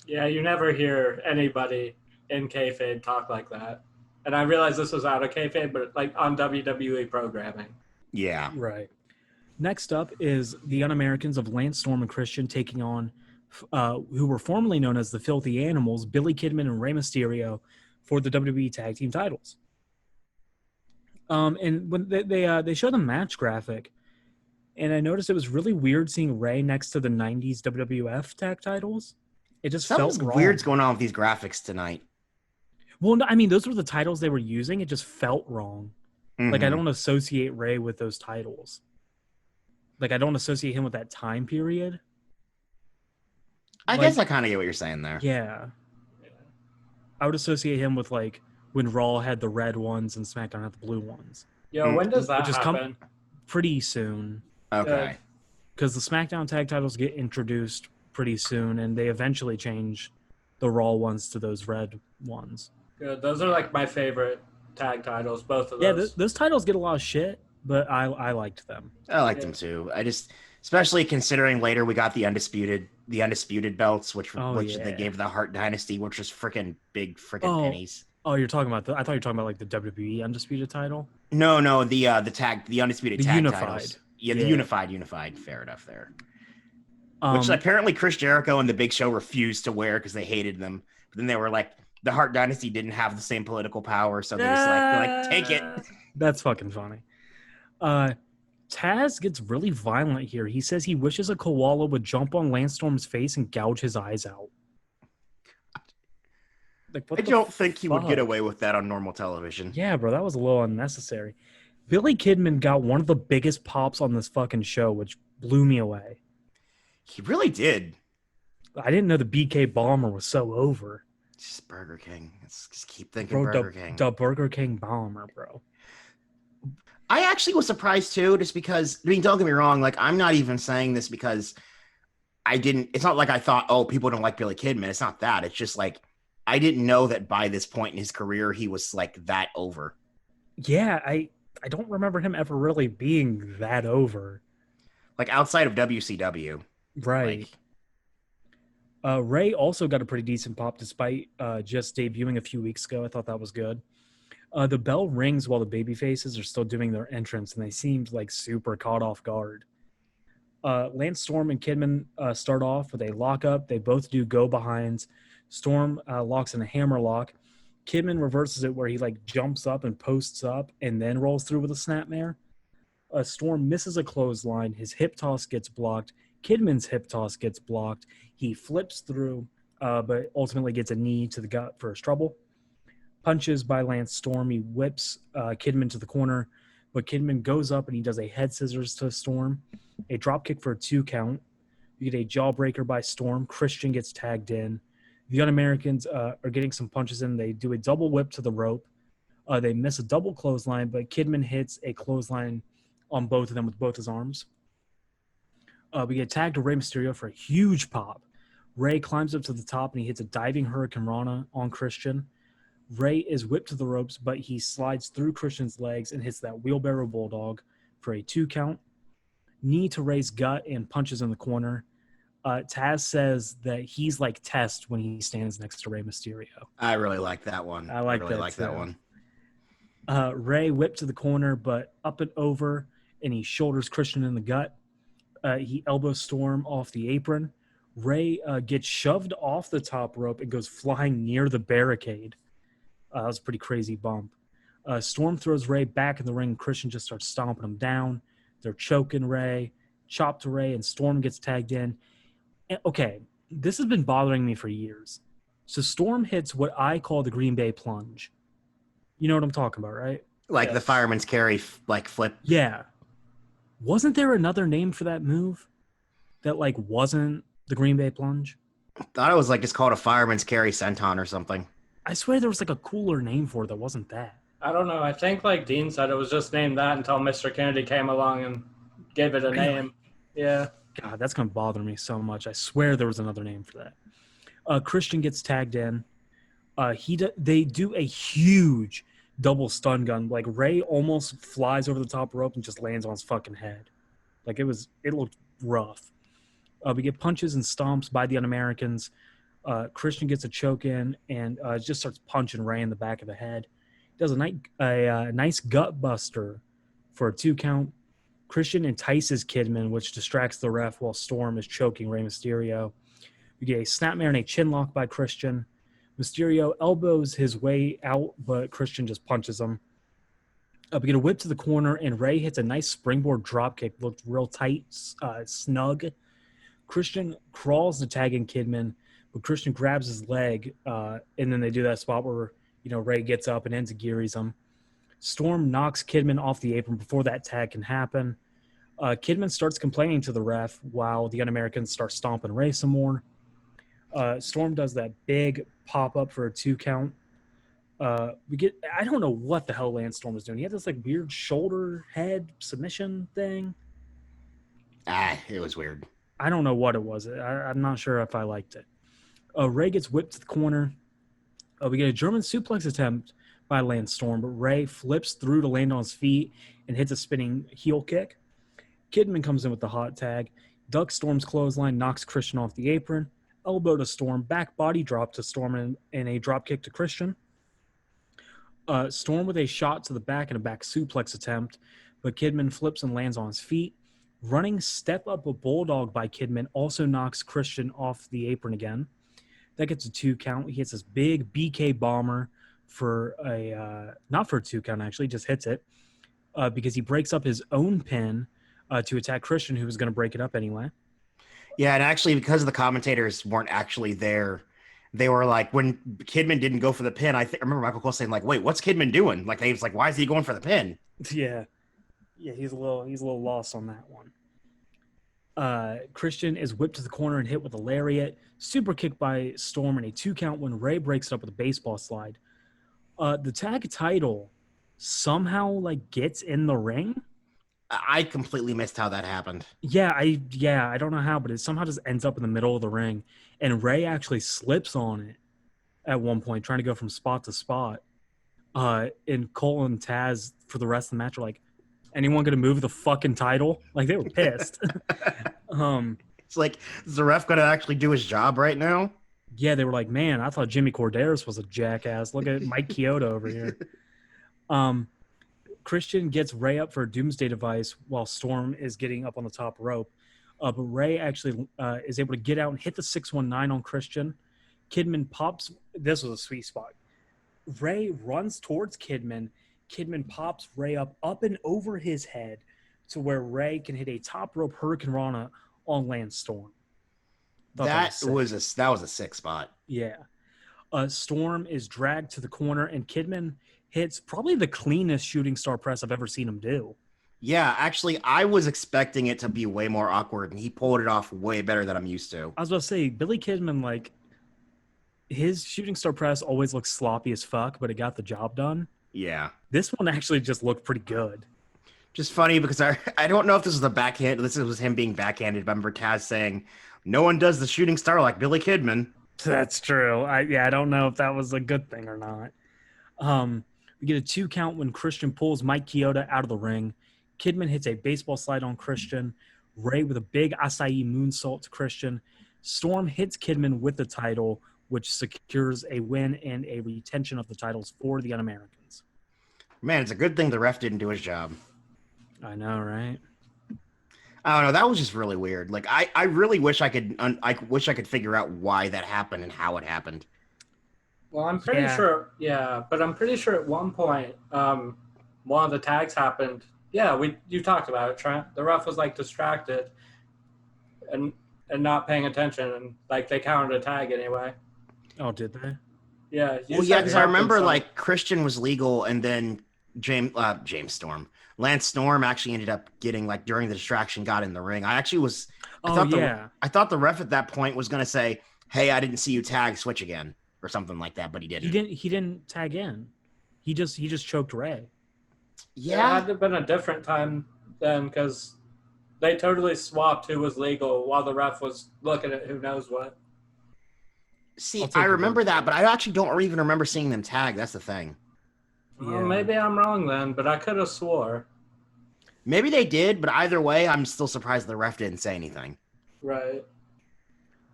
Speaker 3: Yeah, you never hear anybody in kayfabe talk like that. And I realize this was out of kayfabe, but like on WWE programming.
Speaker 1: Yeah.
Speaker 2: Right. Next up is the Un-Americans of Lance Storm and Christian taking on who were formerly known as the Filthy Animals, Billy Kidman and Rey Mysterio, for the WWE Tag Team titles. And when they showed the match graphic, and I noticed it was really weird seeing Rey next to the 90s WWF tag titles. It just felt wrong.
Speaker 1: Weird's going on with these graphics tonight.
Speaker 2: Well, I mean, those were the titles they were using. It just felt wrong.
Speaker 1: Mm-hmm.
Speaker 2: Like, I don't associate Rey with those titles. Like, I don't associate him with that time period.
Speaker 1: I guess I kind of get what you're saying there.
Speaker 2: Yeah. I would associate him with, like, when Raw had the red ones and SmackDown had the blue ones.
Speaker 3: Yo, when does that
Speaker 2: just
Speaker 3: happen?
Speaker 2: Pretty soon.
Speaker 1: Okay.
Speaker 2: Because the SmackDown tag titles get introduced pretty soon, and they eventually change the Raw ones to those red ones.
Speaker 3: Good. Those are like my favorite tag titles, both of those.
Speaker 2: Yeah, those titles get a lot of shit, but I liked them.
Speaker 1: I liked them too. Especially considering later we got the undisputed belts, which they gave the Hart Dynasty, which was freaking big pennies.
Speaker 2: Oh, you're talking about I thought you were talking about like the WWE undisputed title.
Speaker 1: No, the undisputed tag
Speaker 2: unified
Speaker 1: titles. Yeah, the unified. Fair enough there. Which apparently Chris Jericho and the Big Show refused to wear because they hated them. But then they were like, the Hart Dynasty didn't have the same political power, so they're like, take it.
Speaker 2: That's fucking funny. Taz gets really violent here. He says he wishes a koala would jump on Lance Storm's face and gouge his eyes out. Like,
Speaker 1: I don't think he would get away with that on normal television.
Speaker 2: Yeah, bro, that was a little unnecessary. Billy Kidman got one of the biggest pops on this fucking show, which blew me away.
Speaker 1: He really did.
Speaker 2: I didn't know the BK Bomber was so over.
Speaker 1: Just Burger King. Just keep thinking Burger King.
Speaker 2: The Burger King Bomber, bro.
Speaker 1: I actually was surprised too, just because, don't get me wrong, like, I'm not even saying this because it's not like I thought, oh, people don't like Billy Kidman. It's not that. It's just like, I didn't know that by this point in his career, he was like that over.
Speaker 2: Yeah, I don't remember him ever really being that over.
Speaker 1: Like outside of WCW.
Speaker 2: Right. Ray also got a pretty decent pop despite just debuting a few weeks ago. I thought that was good. The bell rings while the babyfaces are still doing their entrance, and they seemed like super caught off guard. Lance Storm and Kidman start off with a lockup. They both do go-behinds. Storm locks in a hammer lock. Kidman reverses it where he like jumps up and posts up and then rolls through with a snapmare. Storm misses a clothesline. His hip toss gets blocked. Kidman's hip toss gets blocked. He flips through, but ultimately gets a knee to the gut for his trouble. Punches by Lance Storm. He whips Kidman to the corner, but Kidman goes up and he does a head scissors to Storm. A drop kick for a 2 count. You get a jawbreaker by Storm. Christian gets tagged in. The Un-Americans are getting some punches in. They do a double whip to the rope. They miss a double clothesline, but Kidman hits a clothesline on both of them with both his arms. We get tagged to Rey Mysterio for a huge pop. Rey climbs up to the top and he hits a diving Hurricane Rana on Christian. Rey is whipped to the ropes, but he slides through Christian's legs and hits that wheelbarrow bulldog for a 2 count. Knee to Rey's gut and punches in the corner. Taz says that he's like Test when he stands next to Rey Mysterio.
Speaker 1: I really like that one.
Speaker 2: I like
Speaker 1: really
Speaker 2: that
Speaker 1: like
Speaker 2: too.
Speaker 1: that one.
Speaker 2: Rey whipped to the corner, but up and over, and he shoulders Christian in the gut. He elbows Storm off the apron. Rey gets shoved off the top rope and goes flying near the barricade. That was a pretty crazy bump. Storm throws Rey back in the ring. Christian just starts stomping him down. They're choking Rey, chop to Rey, and Storm gets tagged in. And, okay, this has been bothering me for years. So Storm hits what I call the Green Bay plunge. You know what I'm talking about, right?
Speaker 1: Like the
Speaker 3: Yes.
Speaker 1: fireman's carry, like flip.
Speaker 2: Yeah. Wasn't there another name for that move that like wasn't the Green Bay plunge?
Speaker 1: Thought it was like it's called a fireman's carry senton or something.
Speaker 2: I swear there was like a cooler name for it that wasn't that.
Speaker 3: I don't know. I think, like Dean said, it was just named that until Mr. Kennedy came along and gave it a
Speaker 2: Really?
Speaker 3: name. Yeah.
Speaker 2: God, that's going to bother me so much. I swear there was another name for that. Christian gets tagged in. They do a huge double stun gun. Like Rey almost flies over the top rope and just lands on his fucking head. Like it looked rough. We get punches and stomps by the Un-Americans. Christian gets a choke in and just starts punching Rey in the back of the head. Does a nice gut buster for a 2 count. Christian entices Kidman, which distracts the ref while Storm is choking Rey Mysterio. We get a snapmare and a chin lock by Christian. Mysterio elbows his way out, but Christian just punches him. We get a whip to the corner, and Rey hits a nice springboard dropkick. Looked real tight, snug. Christian crawls to tag in Kidman, but Christian grabs his leg, and then they do that spot where Rey gets up and enziguris him. Storm knocks Kidman off the apron before that tag can happen. Kidman starts complaining to the ref while the Un-Americans start stomping Rey some more. Storm does that big pop-up for a 2 count. I don't know what the hell Lance Storm was doing. He had this like weird shoulder head submission thing.
Speaker 1: It was weird.
Speaker 2: I don't know what it was. I'm not sure if I liked it. Rey gets whipped to the corner. We get a German suplex attempt by Lance Storm, but Rey flips through to land on his feet and hits a spinning heel kick. Kidman comes in with the hot tag. Ducks Storm's clothesline, knocks Christian off the apron. Elbow to Storm, back body drop to Storm, and a drop kick to Christian. Storm with a shot to the back and a back suplex attempt, but Kidman flips and lands on his feet. Running step up a bulldog by Kidman also knocks Christian off the apron again. That gets a 2 count. He hits this big BK bomber for not for a 2 count, actually, just hits it because he breaks up his own pin to attack Christian, who was going to break it up anyway.
Speaker 1: Yeah, and actually, because the commentators weren't actually there, they were like, when Kidman didn't go for the pin, I remember Michael Cole saying, like, wait, what's Kidman doing? Like, they was like, why is he going for the pin?
Speaker 2: Yeah, he's a little lost on that one. Christian is whipped to the corner and hit with a lariat. Super kick by Storm and a 2 count when Rey breaks it up with a baseball slide. The tag title somehow like gets in the ring.
Speaker 1: I completely missed how that happened.
Speaker 2: Yeah, I don't know how, but it somehow just ends up in the middle of the ring, and Rey actually slips on it at one point, trying to go from spot to spot. And Cole and Taz for the rest of the match are like, anyone gonna move the fucking title? Like they were pissed.
Speaker 1: It's like, is the ref gonna actually do his job right now?
Speaker 2: Yeah, they were like, man, I thought Jimmy Corderas was a jackass. Look at Mike Chioda over here. Christian gets Rey up for a doomsday device while Storm is getting up on the top rope. But Rey actually is able to get out and hit the 619 on Christian. Kidman pops. This was a sweet spot. Rey runs towards Kidman. Kidman pops Rey up and over his head to where Rey can hit a top rope Hurricane Rana on Lance Storm.
Speaker 1: That was a sick spot.
Speaker 2: Yeah. Storm is dragged to the corner, and Kidman hits probably the cleanest shooting star press I've ever seen him do.
Speaker 1: Yeah, actually, I was expecting it to be way more awkward, and he pulled it off way better than I'm used to.
Speaker 2: I was about to say, Billy Kidman, like, his shooting star press always looks sloppy as fuck, but it got the job done.
Speaker 1: Yeah.
Speaker 2: This one actually just looked pretty good.
Speaker 1: Just funny because I don't know if this was the backhand. This was him being backhanded. But I remember Taz saying, "No one does the shooting star like Billy Kidman."
Speaker 2: That's true. I don't know if that was a good thing or not. We get a 2 count when Christian pulls Mike Chioda out of the ring. Kidman hits a baseball slide on Christian. Ray with a big acai moonsault to Christian. Storm hits Kidman with the title, which secures a win and a retention of the titles for the Un-Americans.
Speaker 1: Man, it's a good thing the ref didn't do his job.
Speaker 2: I know, right?
Speaker 1: I don't know. That was just really weird. Like I really wish I could. I wish I could figure out why that happened and how it happened.
Speaker 3: Well, I'm pretty sure. Yeah, but I'm pretty sure at one point, one of the tags happened. Yeah, you talked about it, Trent. The ref was like distracted, and not paying attention, and like they counted a tag anyway.
Speaker 2: Oh, did they?
Speaker 3: Yeah.
Speaker 1: Well, yeah, because I remember like Christian was legal, and then Lance Storm actually ended up getting like during the distraction got in the ring. I thought the ref at that point was gonna say, "Hey, I didn't see you tag, switch again," or something like that, but he didn't.
Speaker 2: He didn't tag in. He just choked Ray.
Speaker 3: Yeah, it had to have been a different time then because they totally swapped who was legal while the ref was looking at who knows what.
Speaker 1: See, I remember that, but I actually don't even remember seeing them tag. That's the thing.
Speaker 3: Well, maybe I'm wrong then, but I could have swore.
Speaker 1: Maybe they did, but either way, I'm still surprised the ref didn't say anything.
Speaker 3: Right.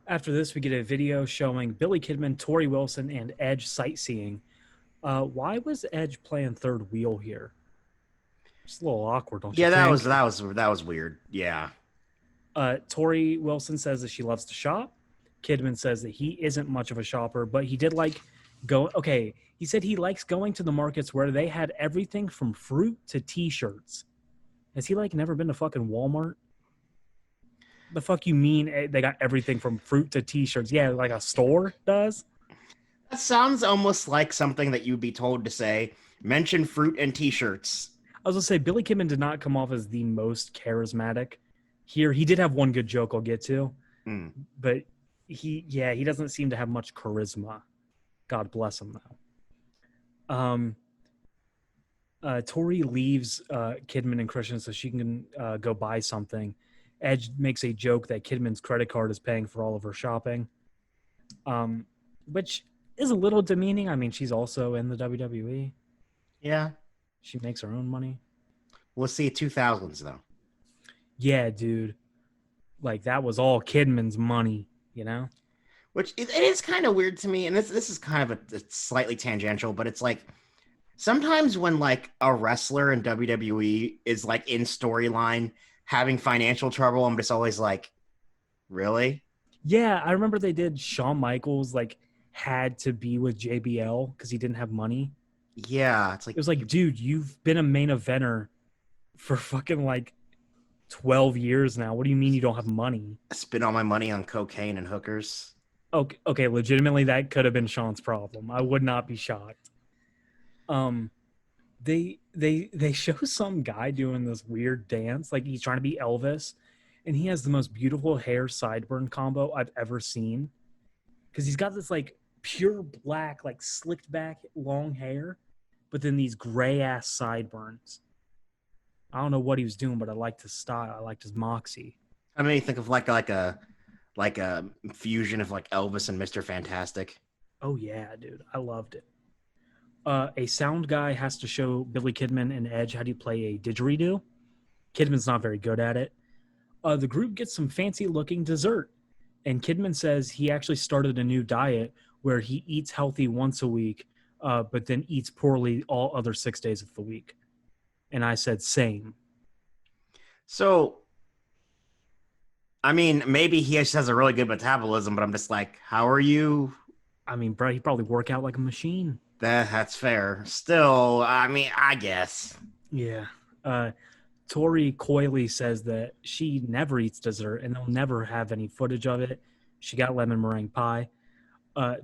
Speaker 2: After this, we get a video showing Billy Kidman, Tori Wilson, and Edge sightseeing. Why was Edge playing third wheel here? It's a little awkward, don't you think?
Speaker 1: Yeah, that was weird. Yeah.
Speaker 2: Tori Wilson says that she loves to shop. Kidman says that he isn't much of a shopper, but he did like go. Okay, he said he likes going to the markets where they had everything from fruit to T-shirts. Has he like never been to fucking Walmart? The fuck you mean they got everything from fruit to T-shirts? Yeah, like a store does.
Speaker 1: That sounds almost like something that you'd be told to say. Mention fruit and T-shirts.
Speaker 2: I was gonna say Billy Kidman did not come off as the most charismatic. Here, he did have one good joke I'll get to, but he doesn't seem to have much charisma. God bless him though. Tori leaves Kidman and Christian so she can go buy something. Edge makes a joke that Kidman's credit card is paying for all of her shopping, which is a little demeaning. I mean, she's also in the WWE.
Speaker 1: Yeah.
Speaker 2: She makes her own money.
Speaker 1: We'll see 2000s, though.
Speaker 2: Yeah, dude. Like, that was all Kidman's money, you know?
Speaker 1: Which it is kind of weird to me, and this is kind of a slightly tangential, but it's like sometimes when like a wrestler in WWE is like in storyline having financial trouble, I'm just always like, really?
Speaker 2: Yeah, I remember they did Shawn Michaels like had to be with JBL because he didn't have money.
Speaker 1: Yeah, it's like
Speaker 2: it was like, dude, you've been a main eventer for fucking like 12 years now. What do you mean you don't have money?
Speaker 1: I spent all my money on cocaine and hookers.
Speaker 2: Okay, legitimately that could have been Shawn's problem. I would not be shocked. They show some guy doing this weird dance, like he's trying to be Elvis, and he has the most beautiful hair sideburn combo I've ever seen. Because he's got this like pure black, like slicked back long hair, but then these gray ass sideburns. I don't know what he was doing, but I liked his style. I liked his moxie.
Speaker 1: I mean, you think of like a fusion of like Elvis and Mr. Fantastic.
Speaker 2: Oh yeah, dude, I loved it. A sound guy has to show Billy Kidman and Edge how to play a didgeridoo. Kidman's not very good at it. The group gets some fancy looking dessert, and Kidman says he actually started a new diet where he eats healthy once a week, but then eats poorly all other 6 days of the week. And I said, same.
Speaker 1: So, I mean, maybe he just has a really good metabolism, but I'm just like, how are you?
Speaker 2: I mean, bro, he probably work out like a machine.
Speaker 1: That's fair. Still, I mean, I guess.
Speaker 2: Yeah. Tori coyly says that she never eats dessert and they'll never have any footage of it. She got lemon meringue pie.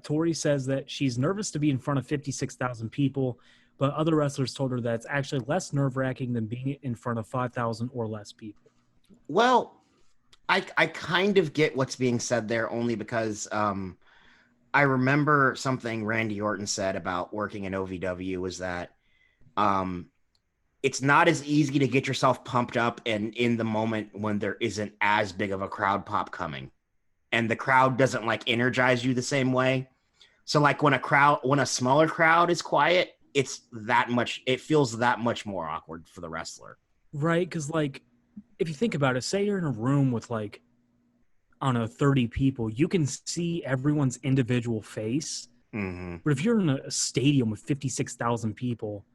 Speaker 2: Tori says that she's nervous to be in front of 56,000 people, but other wrestlers told her that it's actually less nerve-wracking than being in front of 5,000 or less people.
Speaker 1: Well, I kind of get what's being said there only because I remember something Randy Orton said about working in OVW was that um, it's not as easy to get yourself pumped up and in the moment when there isn't as big of a crowd pop coming, and the crowd doesn't like energize you the same way. So like when a smaller crowd is quiet, it feels that much more awkward for the wrestler.
Speaker 2: Right? Because, like, if you think about it, say you're in a room with, like, I don't know, 30 people, you can see everyone's individual face.
Speaker 1: Mm-hmm.
Speaker 2: But if you're in a stadium with 56,000 people,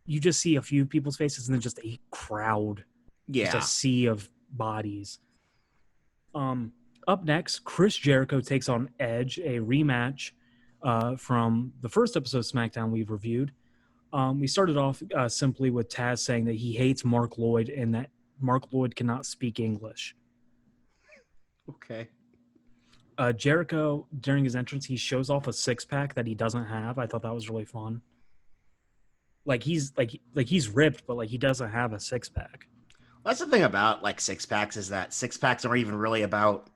Speaker 2: you just see a few people's faces and then just a crowd, just a
Speaker 1: Yeah.
Speaker 2: sea of bodies. Up next, Chris Jericho takes on Edge, a rematch from the first episode of SmackDown we've reviewed. We started off simply with Taz saying that he hates Mark Lloyd and that Mark Lloyd cannot speak English.
Speaker 1: Okay.
Speaker 2: Jericho, during his entrance, he shows off a six-pack that he doesn't have. I thought that was really fun. Like he's ripped, but like he doesn't have a six-pack.
Speaker 1: That's the thing about like six packs is that six packs aren't even really about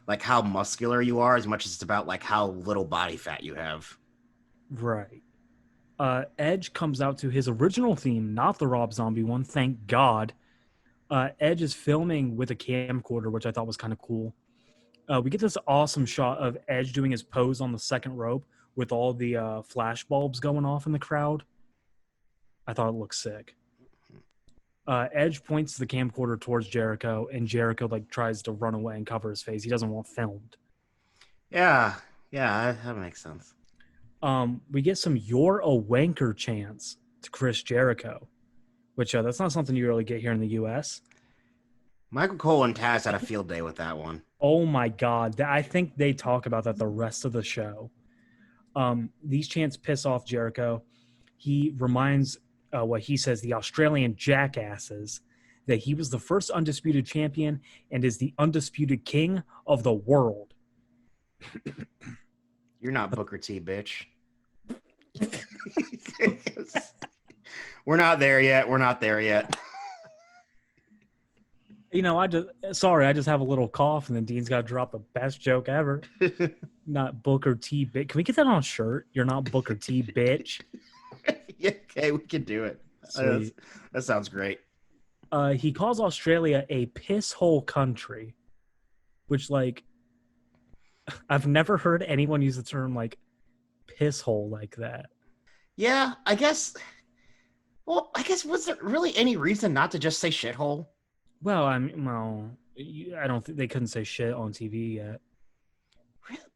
Speaker 1: like how muscular you are as much as it's about like how little body fat you have.
Speaker 2: Right. Edge comes out to his original theme, not the Rob Zombie one. Thank God. Edge is filming with a camcorder, which I thought was kind of cool. We get this awesome shot of Edge doing his pose on the second rope with all the flash bulbs going off in the crowd. I thought it looked sick. Edge points the camcorder towards Jericho, and Jericho like tries to run away and cover his face. He doesn't want filmed.
Speaker 1: Yeah, that makes sense.
Speaker 2: We get some "You're a Wanker" chants to Chris Jericho, which that's not something you really get here in the U.S.
Speaker 1: Michael Cole and Taz had a field day with that one.
Speaker 2: Oh my God. I think they talk about that the rest of the show. These chants piss off Jericho. He reminds what he says, the Australian jackasses, that he was the first undisputed champion and is the undisputed king of the world.
Speaker 1: You're not Booker T, bitch. We're not there yet.
Speaker 2: You know, I just have a little cough, and then Dean's got to drop the best joke ever. Not Booker T, bitch. Can we get that on a shirt? You're not Booker T, bitch.
Speaker 1: Yeah, okay, we can do it. That sounds great.
Speaker 2: He calls Australia a piss hole country, which, like, I've never heard anyone use the term like piss hole like that.
Speaker 1: Yeah, I guess. Well, I guess was there really any reason not to just say shithole?
Speaker 2: Well, I don't think they couldn't say shit on TV yet.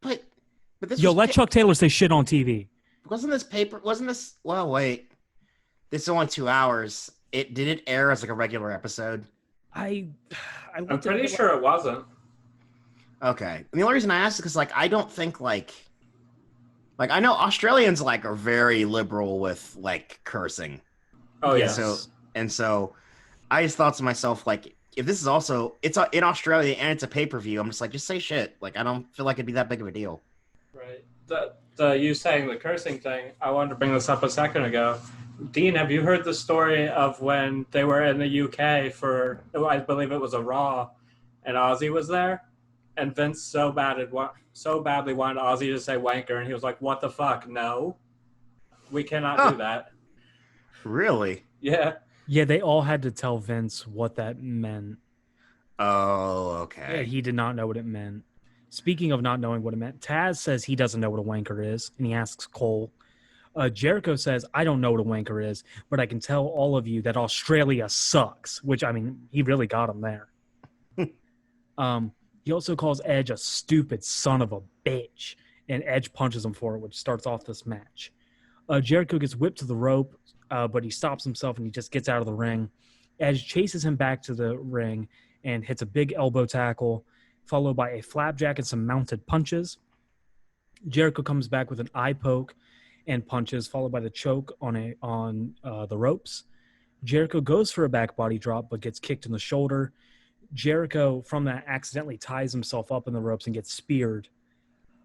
Speaker 1: But this
Speaker 2: Let Chuck Taylor say shit on TV.
Speaker 1: Wasn't this? Well, wait. This is only 2 hours. Did it air as like a regular episode?
Speaker 3: I'm pretty sure it wasn't.
Speaker 1: Okay. And the only reason I asked is because like I don't think like I know Australians like are very liberal with like cursing.
Speaker 3: Oh yeah.
Speaker 1: So I just thought to myself like if this is also it's in Australia and it's a pay-per-view, I'm just like just say shit. Like I don't feel like it'd be that big of a deal.
Speaker 3: Right. You saying the cursing thing, I wanted to bring this up a second ago. Dean, have you heard the story of when they were in the UK for, I believe it was a Raw, and Ozzy was there? And Vince so badly wanted Ozzy to say wanker, and he was like, what the fuck? No. We cannot do that.
Speaker 1: Really?
Speaker 3: Yeah.
Speaker 2: Yeah, they all had to tell Vince what that meant.
Speaker 1: Oh, okay.
Speaker 2: Yeah, he did not know what it meant. Speaking of not knowing what it meant, Taz says he doesn't know what a wanker is, and he asks Cole. Jericho says, I don't know what a wanker is, but I can tell all of you that Australia sucks, which, I mean, he really got him there. He also calls Edge a stupid son of a bitch, and Edge punches him for it, which starts off this match. Jericho gets whipped to the rope, but he stops himself and he just gets out of the ring. Edge chases him back to the ring and hits a big elbow tackle, followed by a flapjack and some mounted punches. Jericho comes back with an eye poke and punches, followed by the choke on the ropes. Jericho goes for a back body drop, but gets kicked in the shoulder. Jericho, from that, accidentally ties himself up in the ropes and gets speared.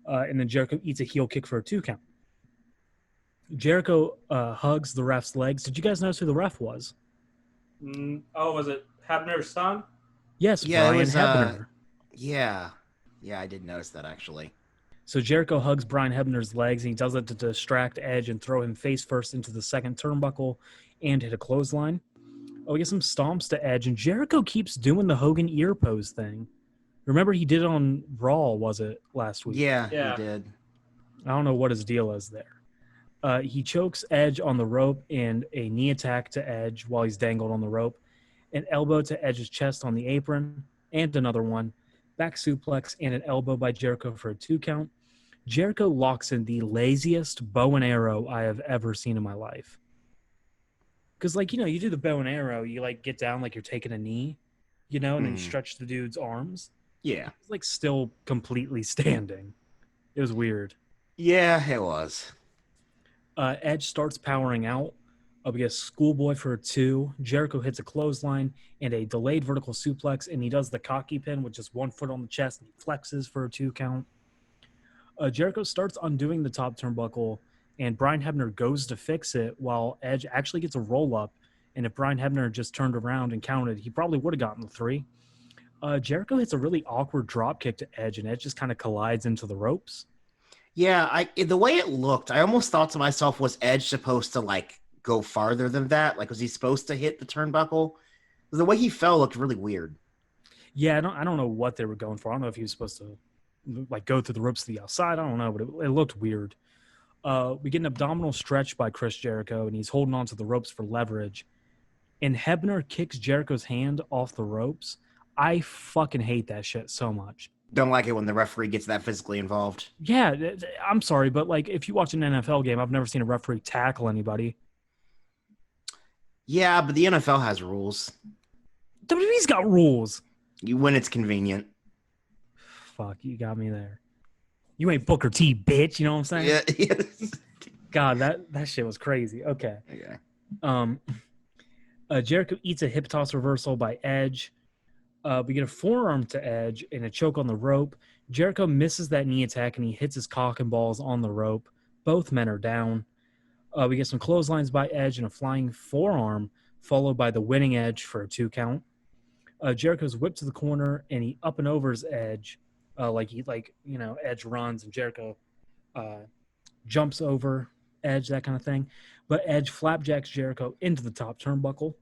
Speaker 2: And then Jericho eats a heel kick for a 2 count. Jericho hugs the ref's legs. Did you guys notice who the ref was?
Speaker 3: Was it Hebner's son?
Speaker 2: Yes,
Speaker 1: Yeah,
Speaker 2: Brian
Speaker 1: it was,
Speaker 2: Hebner.
Speaker 1: Yeah, I did notice that actually.
Speaker 2: So Jericho hugs Brian Hebner's legs, and he does it to distract Edge and throw him face first into the second turnbuckle and hit a clothesline. Oh, we get some stomps to Edge, and Jericho keeps doing the Hogan ear pose thing. Remember, he did it on Raw, was it, last week?
Speaker 1: Yeah,
Speaker 3: Yeah.
Speaker 1: he did.
Speaker 2: I don't know what his deal is there. He chokes Edge on the rope and a knee attack to Edge while he's dangled on the rope. An elbow to Edge's chest on the apron, and another one. Back suplex and an elbow by Jericho for a 2 count. Jericho locks in the laziest bow and arrow I have ever seen in my life. Because, like, you know, you do the bow and arrow, you, like, get down like you're taking a knee, you know, and then you stretch the dude's arms.
Speaker 1: Yeah.
Speaker 2: He's, like, still completely standing. It was weird.
Speaker 1: Yeah, it was.
Speaker 2: Edge starts powering out. We get Schoolboy for a 2. Jericho hits a clothesline and a delayed vertical suplex, and he does the cocky pin with just 1 foot on the chest, and he flexes for a 2 count. Jericho starts undoing the top turnbuckle, and Brian Hebner goes to fix it while Edge actually gets a roll-up, and if Brian Hebner just turned around and counted, he probably would have gotten the 3. Jericho hits a really awkward drop kick to Edge, and Edge just kind of collides into the ropes.
Speaker 1: Yeah, the way it looked, I almost thought to myself, was Edge supposed to, like, go farther than that? Like, was he supposed to hit the turnbuckle? The way he fell looked really weird.
Speaker 2: Yeah, I don't know what they were going for. I don't know if he was supposed to, like, go through the ropes to the outside. I don't know, but it looked weird. We get an abdominal stretch by Chris Jericho, and he's holding onto the ropes for leverage. And Hebner kicks Jericho's hand off the ropes. I fucking hate that shit so much.
Speaker 1: Don't like it when the referee gets that physically involved.
Speaker 2: Yeah, I'm sorry, but, like, if you watch an NFL game, I've never seen a referee tackle anybody.
Speaker 1: Yeah, but the NFL has rules.
Speaker 2: WWE's got rules.
Speaker 1: When it's convenient.
Speaker 2: Fuck, you got me there. You ain't Booker T, bitch. You know what I'm saying?
Speaker 1: Yeah.
Speaker 2: God, that shit was crazy. Okay. Jericho eats a hip toss reversal by Edge. We get a forearm to Edge and a choke on the rope. Jericho misses that knee attack and he hits his cock and balls on the rope. Both men are down. We get some clotheslines by Edge and a flying forearm, followed by the winning Edge for a 2 count. Jericho's whipped to the corner and he up and overs Edge. Edge runs and Jericho jumps over Edge, that kind of thing. But Edge flapjacks Jericho into the top turnbuckle.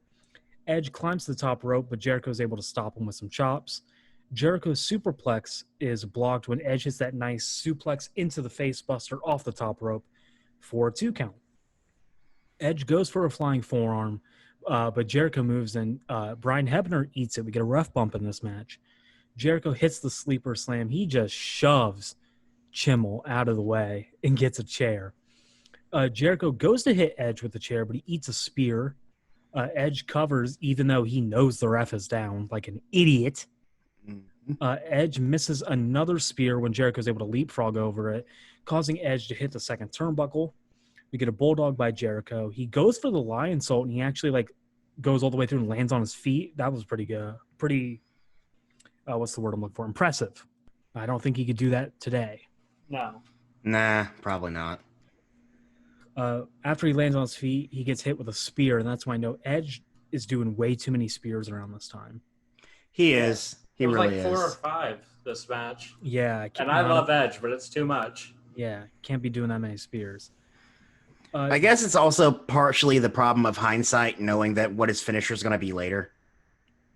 Speaker 2: Edge climbs to the top rope, but Jericho is able to stop him with some chops. Jericho's superplex is blocked when Edge hits that nice suplex into the face buster off the top rope for a 2 count. Edge goes for a flying forearm, but Jericho moves and Brian Hebner eats it. We get a ref bump in this match. Jericho hits the sleeper slam. He just shoves Chimmel out of the way and gets a chair. Jericho goes to hit Edge with the chair, but he eats a spear. Edge covers even though he knows the ref is down like an idiot. Edge misses another spear when Jericho's able to leapfrog over it, causing Edge to hit the second turnbuckle. We get a bulldog by Jericho. He goes for the lion salt, and he actually, like, goes all the way through and lands on his feet. That was pretty good. What's the word I'm looking for? Impressive. I don't think he could do that today.
Speaker 3: No.
Speaker 1: Nah, probably not.
Speaker 2: After he lands on his feet, he gets hit with a spear, and that's why I know Edge is doing way too many spears around this time.
Speaker 1: He is. He really
Speaker 3: like 4 or
Speaker 1: is.
Speaker 3: 5 this match.
Speaker 2: Yeah.
Speaker 3: And I love Edge, but it's too much.
Speaker 2: Yeah, can't be doing that many spears.
Speaker 1: I guess it's also partially the problem of hindsight, knowing that what his finisher is going to be later.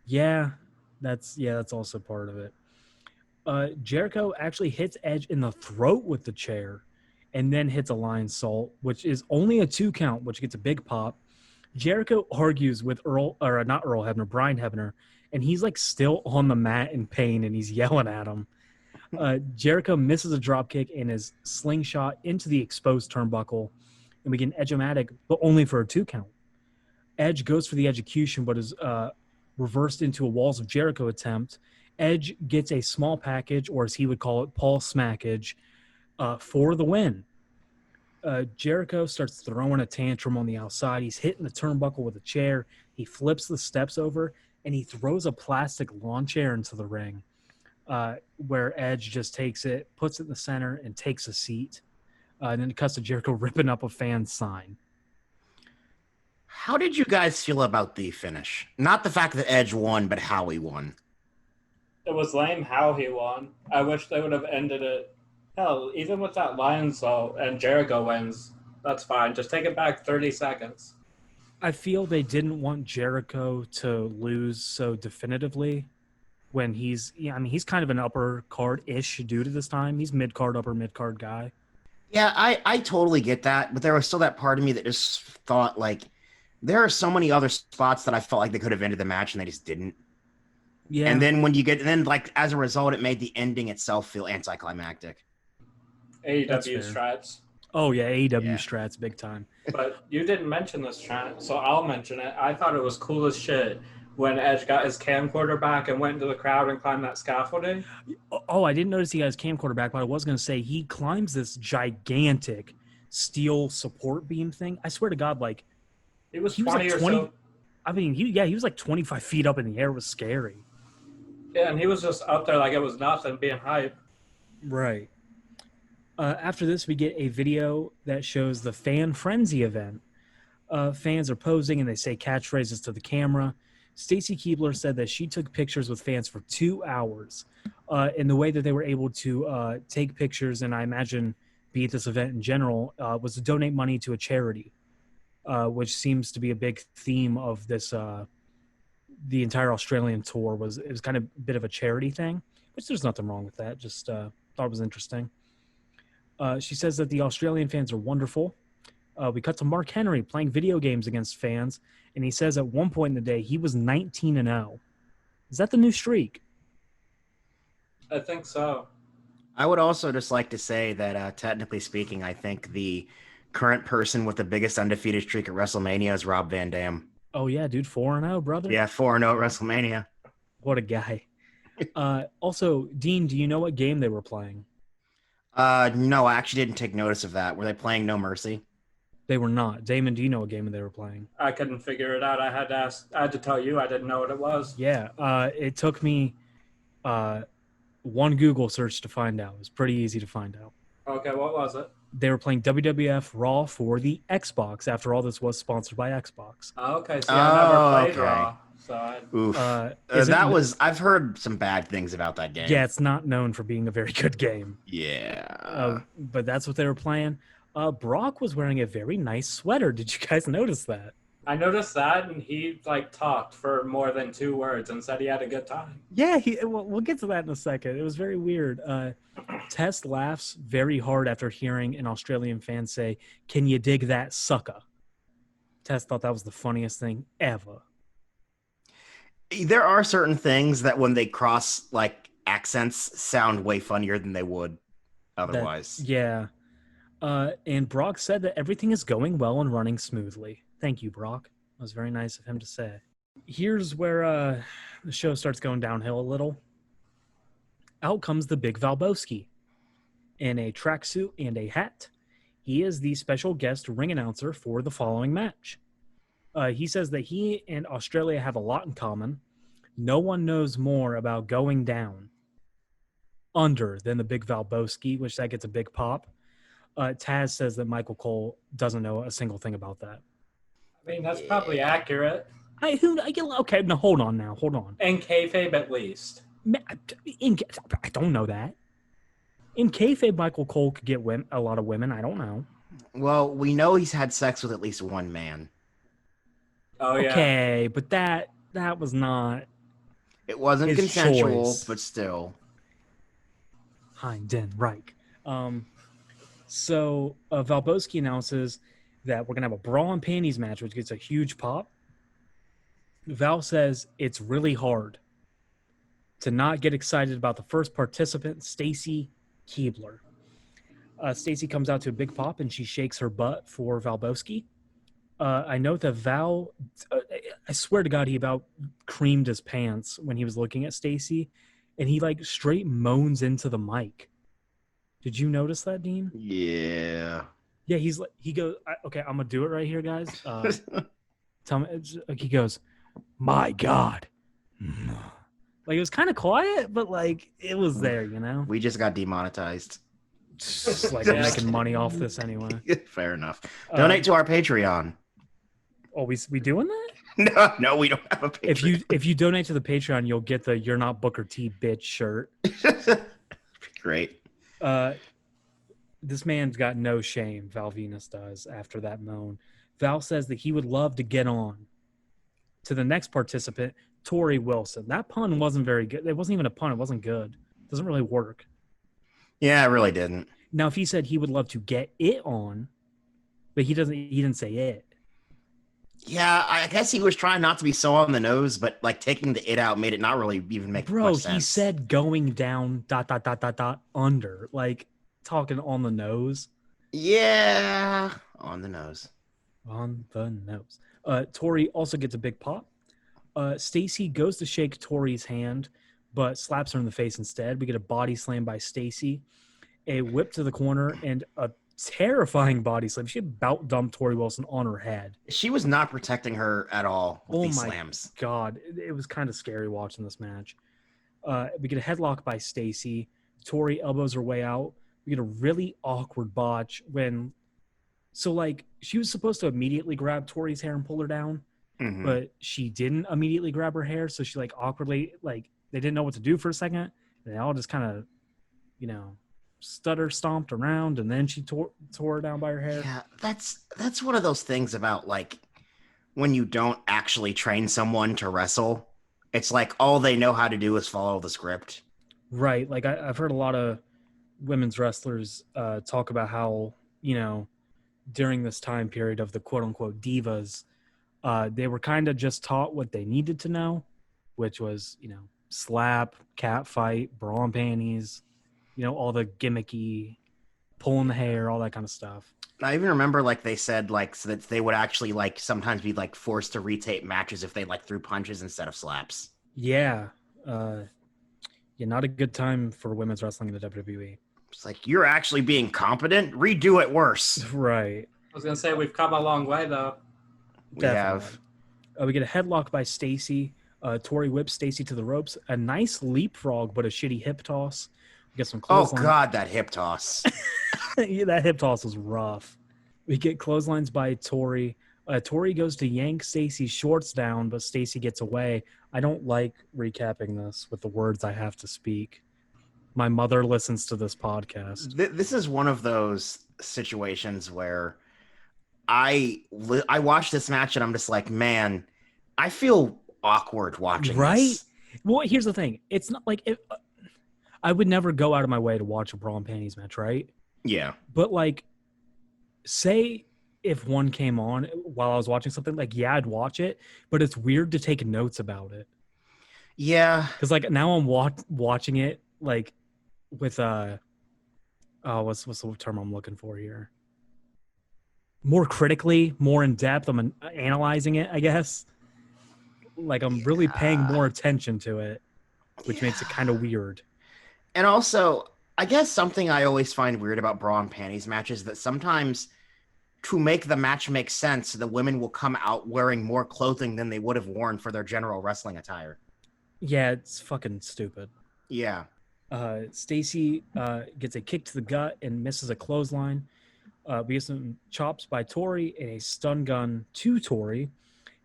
Speaker 2: Yeah, that's also part of it. Jericho actually hits Edge in the throat with the chair and then hits a lion salt, which is only a 2 count, which gets a big pop. Jericho argues with Brian Hebner, and he's like still on the mat in pain and he's yelling at him. Jericho misses a drop kick and is slingshot into the exposed turnbuckle, and we get an Edge-o-matic, but only for a 2 count. Edge goes for the execution, but is reversed into a Walls of Jericho attempt. Edge gets a small package, or as he would call it, Paul Smackage, for the win. Jericho starts throwing a tantrum on the outside. He's hitting the turnbuckle with a chair. He flips the steps over, and he throws a plastic lawn chair into the ring, where Edge just takes it, puts it in the center, and takes a seat. And then it cuts to Jericho ripping up a fan sign.
Speaker 1: How did you guys feel about the finish? Not the fact that Edge won, but how he won.
Speaker 3: It was lame how he won. I wish they would have ended it Hell, even with that Lionsault and Jericho wins, that's fine. Just take it back 30 seconds.
Speaker 2: I feel they didn't want Jericho to lose so definitively when he's kind of an upper card-ish dude at this time. He's mid-card, upper mid-card guy.
Speaker 1: Yeah, I totally get that, but there was still that part of me that just thought like there are so many other spots that I felt like they could have ended the match and they just didn't.
Speaker 2: Yeah.
Speaker 1: And then like as a result, it made the ending itself feel anticlimactic.
Speaker 3: AEW strats.
Speaker 2: Oh yeah, AEW strats big time.
Speaker 3: But you didn't mention this, Trent, so I'll mention it. I thought it was cool as shit when Edge got his camcorder back and went into the crowd and climbed that scaffolding.
Speaker 2: Oh, I didn't notice he got his camcorder back, but I was going to say he climbs this gigantic steel support beam thing. I swear to God, like
Speaker 3: he was
Speaker 2: 20
Speaker 3: or so.
Speaker 2: I mean, he was like 25 feet up in the air. It was scary.
Speaker 3: Yeah, and he was just up there like it was nothing, being hype.
Speaker 2: Right. After this, we get a video that shows the Fan Frenzy event. Fans are posing and they say catchphrases to the camera. Stacy Keibler said that she took pictures with fans for 2 hours. And the way that they were able to take pictures, and I imagine be at this event in general, was to donate money to a charity, which seems to be a big theme of this. The entire Australian tour was kind of a bit of a charity thing, which there's nothing wrong with that. Just thought it was interesting. She says that the Australian fans are wonderful. We cut to Mark Henry playing video games against fans, and he says at one point in the day he was 19-0. Is that the new streak?
Speaker 3: I think so.
Speaker 1: I would also just like to say that technically speaking, I think the current person with the biggest undefeated streak at WrestleMania is Rob Van Dam.
Speaker 2: Oh yeah, dude, 4-0, brother.
Speaker 1: Yeah, 4-0 at WrestleMania.
Speaker 2: What a guy. Also, Dean, do you know what game they were playing?
Speaker 1: No, I actually didn't take notice of that. Were they playing No Mercy?
Speaker 2: They were not. Damon, do you know what game they were playing?
Speaker 3: I couldn't figure it out. I had to tell you. I didn't know what it was.
Speaker 2: Yeah, it took me one Google search to find out. It was pretty easy to find out.
Speaker 3: Okay, what was it?
Speaker 2: They were playing WWF Raw for the Xbox. After all, this was sponsored by Xbox.
Speaker 3: Okay, see, I never played Raw. So
Speaker 1: Oof. I've heard some bad things about that game.
Speaker 2: Yeah, it's not known for being a very good game.
Speaker 1: Yeah.
Speaker 2: But that's what they were playing. Brock was wearing a very nice sweater. Did you guys notice that?
Speaker 3: I noticed that, and he talked for more than 2 words and said he had a good time.
Speaker 2: Yeah, we'll get to that in a second. It was very weird. Test laughs very hard after hearing an Australian fan say, "Can you dig that sucker?" Test thought that was the funniest thing ever.
Speaker 1: There are certain things that when they cross accents sound way funnier than they would otherwise.
Speaker 2: And Brock said that everything is going well and running smoothly. Thank you, Brock. That was very nice of him to say. Here's where the show starts going downhill a little. Out comes the big Valboski in a tracksuit and a hat. He is the special guest ring announcer for the following match. He says that he and Australia have a lot in common. No one knows more about going down under than the big Valboski, which that gets a big pop. Taz says that Michael Cole doesn't know a single thing about that.
Speaker 3: I mean, that's probably accurate.
Speaker 2: Okay, no, hold on.
Speaker 3: And kayfabe at least.
Speaker 2: I don't know that. In kayfabe, Michael Cole could get a lot of women. I don't know.
Speaker 1: Well, we know he's had sex with at least one man.
Speaker 3: Oh, yeah.
Speaker 2: Okay, but that was not...
Speaker 1: It wasn't consensual,
Speaker 2: choice.
Speaker 1: But still.
Speaker 2: Heidenreich. So Valboski announces that we're going to have a bra and panties match, which gets a huge pop. Val says it's really hard to not get excited about the first participant, Stacy Keibler. Stacy comes out to a big pop, and she shakes her butt for Valboski. I note that Val, I swear to God, he about creamed his pants when he was looking at Stacy, and he straight moans into the mic. Did you notice that, Dean?
Speaker 1: Yeah.
Speaker 2: Yeah, he goes, okay, I'm gonna do it right here, guys. Tell me, he goes, "My God." It was kind of quiet, but it was there, you know.
Speaker 1: We just got demonetized.
Speaker 2: I'm making money off this anyway.
Speaker 1: Fair enough. Donate to our Patreon.
Speaker 2: Oh, we doing that?
Speaker 1: No, we don't have a Patreon.
Speaker 2: If you donate to the Patreon, you'll get the "You're Not Booker T, Bitch" shirt.
Speaker 1: Great.
Speaker 2: This man's got no shame, Val Venus does, after that moan. Val says that he would love to get on to the next participant, Tori Wilson. That pun wasn't very good. It wasn't even a pun. It wasn't good. It doesn't really work.
Speaker 1: Yeah, it really didn't.
Speaker 2: Now, if he said he would love to get it on, but he didn't say it.
Speaker 1: Yeah, I guess he was trying not to be so on the nose, but like taking the it out made it not really even make
Speaker 2: Bro,
Speaker 1: much sense.
Speaker 2: he said going down ... under, like talking on the nose.
Speaker 1: Yeah, on the nose.
Speaker 2: On the nose. Tori also gets a big pop. Stacy goes to shake Tori's hand, but slaps her in the face instead. We get a body slam by Stacy, a whip to the corner, and a terrifying body slam. She about dumped Tori Wilson on her head.
Speaker 1: She was not protecting her at all with these slams.
Speaker 2: God, it was kind of scary watching this match. We get a headlock by Stacy. Tori elbows her way out. We get a really awkward botch when, so like she was supposed to immediately grab Tori's hair and pull her down, but she didn't immediately grab her hair. So she like awkwardly, like they didn't know what to do for a second, and they all just kind of, stutter stomped around, and then she tore her down by her hair.
Speaker 1: Yeah, that's one of those things about like when you don't actually train someone to wrestle. It's like all they know how to do is follow the script.
Speaker 2: Right. Like I've heard a lot of women's wrestlers talk about how, during this time period of the quote unquote divas, they were kind of just taught what they needed to know, which was, slap, cat fight, bra and panties, all the gimmicky, pulling the hair, all that kind of stuff.
Speaker 1: I even remember like they said like so that they would actually like sometimes be like forced to retape matches if they like threw punches instead of slaps.
Speaker 2: Yeah. Not a good time for women's wrestling in the WWE.
Speaker 1: It's like, you're actually being competent? Redo it worse.
Speaker 2: Right.
Speaker 3: I was going to say, we've come a long way, though.
Speaker 1: We have.
Speaker 2: We get a headlock by Stacy. Tori whips Stacy to the ropes. A nice leapfrog, but a shitty hip toss. We get some clotheslines.
Speaker 1: Oh, God, that hip toss.
Speaker 2: Yeah, that hip toss was rough. We get clotheslines by Tori. Tori goes to yank Stacy's shorts down, but Stacy gets away. I don't like recapping this with the words I have to speak. My mother listens to this podcast.
Speaker 1: This is one of those situations where I watched this match and I'm just like, man, I feel awkward watching this.
Speaker 2: Well, here's the thing. It's not like I would never go out of my way to watch a bra and panties match, right?
Speaker 1: Yeah.
Speaker 2: But like, say if one came on while I was watching something, like, yeah, I'd watch it, but it's weird to take notes about it.
Speaker 1: Yeah.
Speaker 2: Because like now I'm watching it like with what's the term I'm looking for here? More critically, more in depth. I'm analyzing it, I guess. Like I'm really paying more attention to it, which makes it kind of weird.
Speaker 1: And also, I guess something I always find weird about bra and panties matches is that sometimes to make the match make sense, the women will come out wearing more clothing than they would have worn for their general wrestling attire.
Speaker 2: Yeah, it's fucking stupid.
Speaker 1: Yeah.
Speaker 2: Stacy gets a kick to the gut and misses a clothesline. We get some chops by Tori and a stun gun to Tori.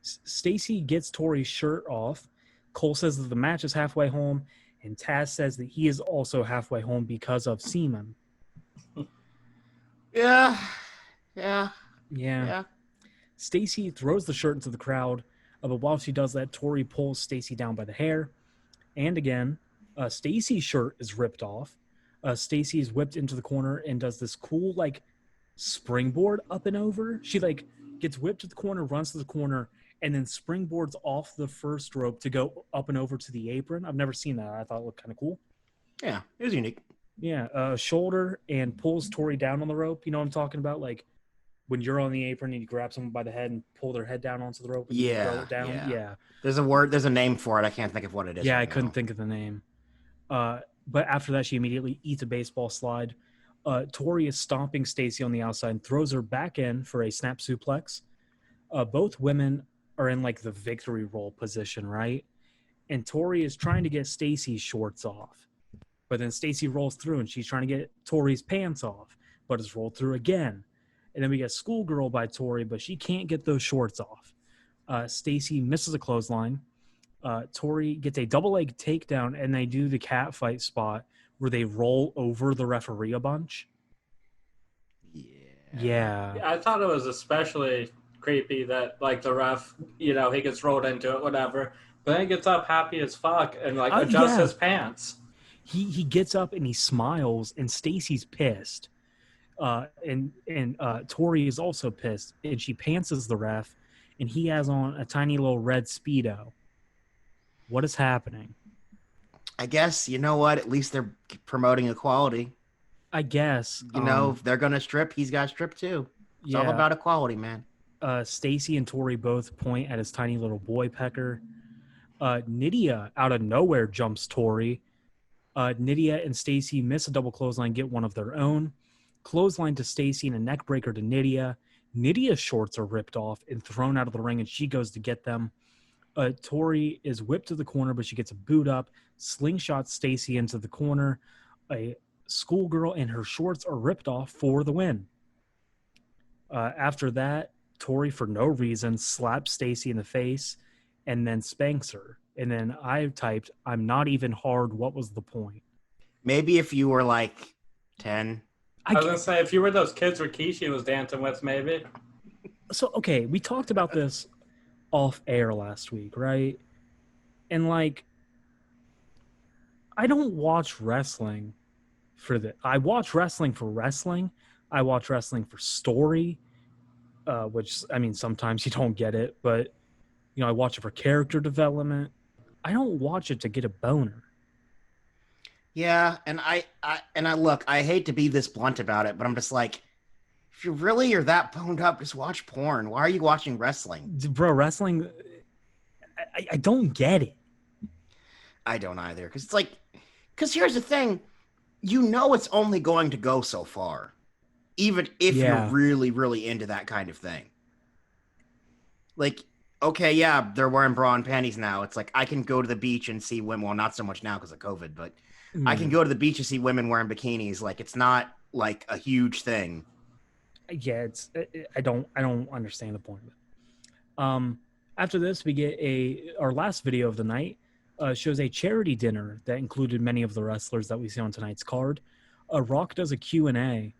Speaker 2: Stacy gets Tori's shirt off. Cole says that the match is halfway home, and Taz says that he is also halfway home because of semen.
Speaker 1: Yeah.
Speaker 2: Stacy throws the shirt into the crowd, but while she does that, Tori pulls Stacy down by the hair. And again, Stacy's shirt is ripped off. Stacy is whipped into the corner and does this cool like springboard up and over. She like gets whipped to the corner, runs to the corner, and then springboards off the first rope to go up and over to the apron. I've never seen that. I thought it looked kind of cool.
Speaker 1: Yeah, it was unique.
Speaker 2: Yeah, shoulder and pulls Tori down on the rope. You know what I'm talking about? Like when you're on the apron and you grab someone by the head and pull their head down onto the rope and you throw it down. Yeah.
Speaker 1: There's a name for it. I can't think of what it is.
Speaker 2: Yeah, I couldn't think of the name. But after that, she immediately eats a baseball slide. Tori is stomping Stacy on the outside and throws her back in for a snap suplex. Both women are in like the victory roll position, right? And Tori is trying to get Stacy's shorts off. But then Stacy rolls through and she's trying to get Tori's pants off, but it's rolled through again. And then we get Schoolgirl by Tori, but she can't get those shorts off. Stacy misses a clothesline. Tori gets a double leg takedown, and they do the cat fight spot where they roll over the referee a bunch. Yeah.
Speaker 3: I thought it was especially creepy that like the ref, he gets rolled into it, whatever. But then he gets up happy as fuck and like adjusts
Speaker 2: Yeah.
Speaker 3: his pants.
Speaker 2: He gets up and he smiles, and Stacy's pissed. And Tori is also pissed, and she pantses the ref, and he has on a tiny little red Speedo. What is happening?
Speaker 1: I guess, you know what? At least they're promoting equality.
Speaker 2: I guess.
Speaker 1: If they're going to strip, he's got to strip too. It's all about equality, man.
Speaker 2: Stacy and Tori both point at his tiny little boy pecker. Nydia out of nowhere jumps Tori. Nydia and Stacy miss a double clothesline, get one of their own. Clothesline to Stacy and a neck breaker to Nydia. Nydia's shorts are ripped off and thrown out of the ring, and she goes to get them. Tori is whipped to the corner, but she gets a boot up, slingshots Stacy into the corner. A schoolgirl and her shorts are ripped off for the win. After that, Tori, for no reason, slaps Stacy in the face and then spanks her. And then I typed, "I'm not even hard. What was the point?"
Speaker 1: Maybe if you were like 10.
Speaker 3: I was going to say, if you were those kids Rikishi was dancing with, maybe.
Speaker 2: So, okay, we talked about this off air last week, right? And like, I don't watch wrestling for that. I watch wrestling for wrestling. I watch wrestling for story, which, I mean, sometimes you don't get it, but, I watch it for character development. I don't watch it to get a boner.
Speaker 1: Yeah, and I look, I hate to be this blunt about it, but I'm just like, if you really are that boned up, just watch porn. Why are you watching wrestling?
Speaker 2: Bro, wrestling, I don't get it.
Speaker 1: I don't either. Because here's the thing, it's only going to go so far, even if you're really, really into that kind of thing. Like, okay, yeah, they're wearing bra and panties now. It's like, I can go to the beach and see women, well, not so much now because of COVID, but I can go to the beach and see women wearing bikinis. Like, it's not like a huge thing.
Speaker 2: Yeah, I don't understand the point of it. After this, we get our last video of the night shows a charity dinner that included many of the wrestlers that we see on tonight's card. Rock does a Q&A,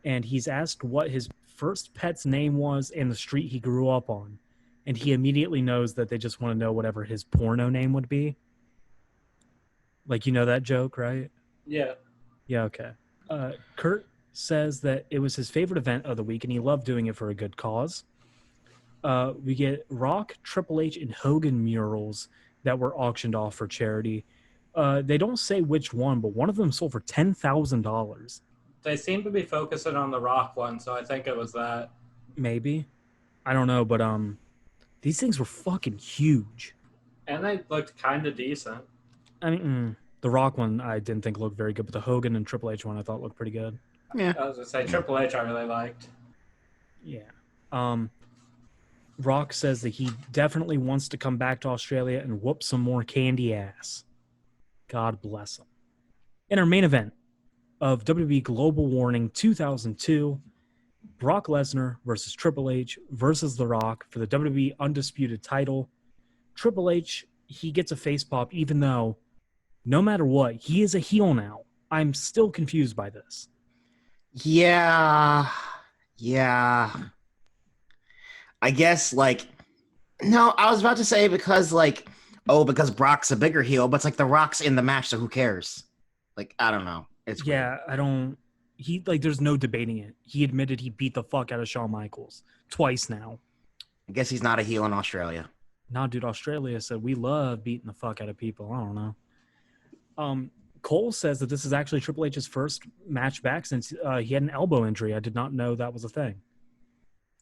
Speaker 2: and he's asked what his first pet's name was and the street he grew up on. And he immediately knows that they just want to know whatever his porno name would be. Like, that joke, right?
Speaker 3: Yeah.
Speaker 2: Yeah, okay. Kurt says that it was his favorite event of the week, and he loved doing it for a good cause. We get Rock, Triple H, and Hogan murals that were auctioned off for charity. They don't say which one, but one of them sold for $10,000.
Speaker 3: They seem to be focusing on the Rock one, so I think it was that.
Speaker 2: Maybe. I don't know, but these things were fucking huge.
Speaker 3: And they looked kind of decent.
Speaker 2: I mean, the Rock one I didn't think looked very good, but the Hogan and Triple H one I thought looked pretty good.
Speaker 1: Yeah.
Speaker 3: I was going to say, Triple H I really liked.
Speaker 2: Yeah. Rock says that he definitely wants to come back to Australia and whoop some more candy ass. God bless him. In our main event of WWE Global Warning 2002, Brock Lesnar versus Triple H versus The Rock for the WWE Undisputed title. Triple H, he gets a face pop even though, no matter what, he is a heel now. I'm still confused by this.
Speaker 1: Yeah. I guess, no, I was about to say because Brock's a bigger heel, but it's like The Rock's in the match, so who cares? Like, I don't know. It's weird.
Speaker 2: I don't... there's no debating it. He admitted he beat the fuck out of Shawn Michaels twice now.
Speaker 1: I guess he's not a heel in Australia.
Speaker 2: Nah, dude, Australia said we love beating the fuck out of people. I don't know. Cole says that this is actually Triple H's first match back since he had an elbow injury. I did not know that was a thing.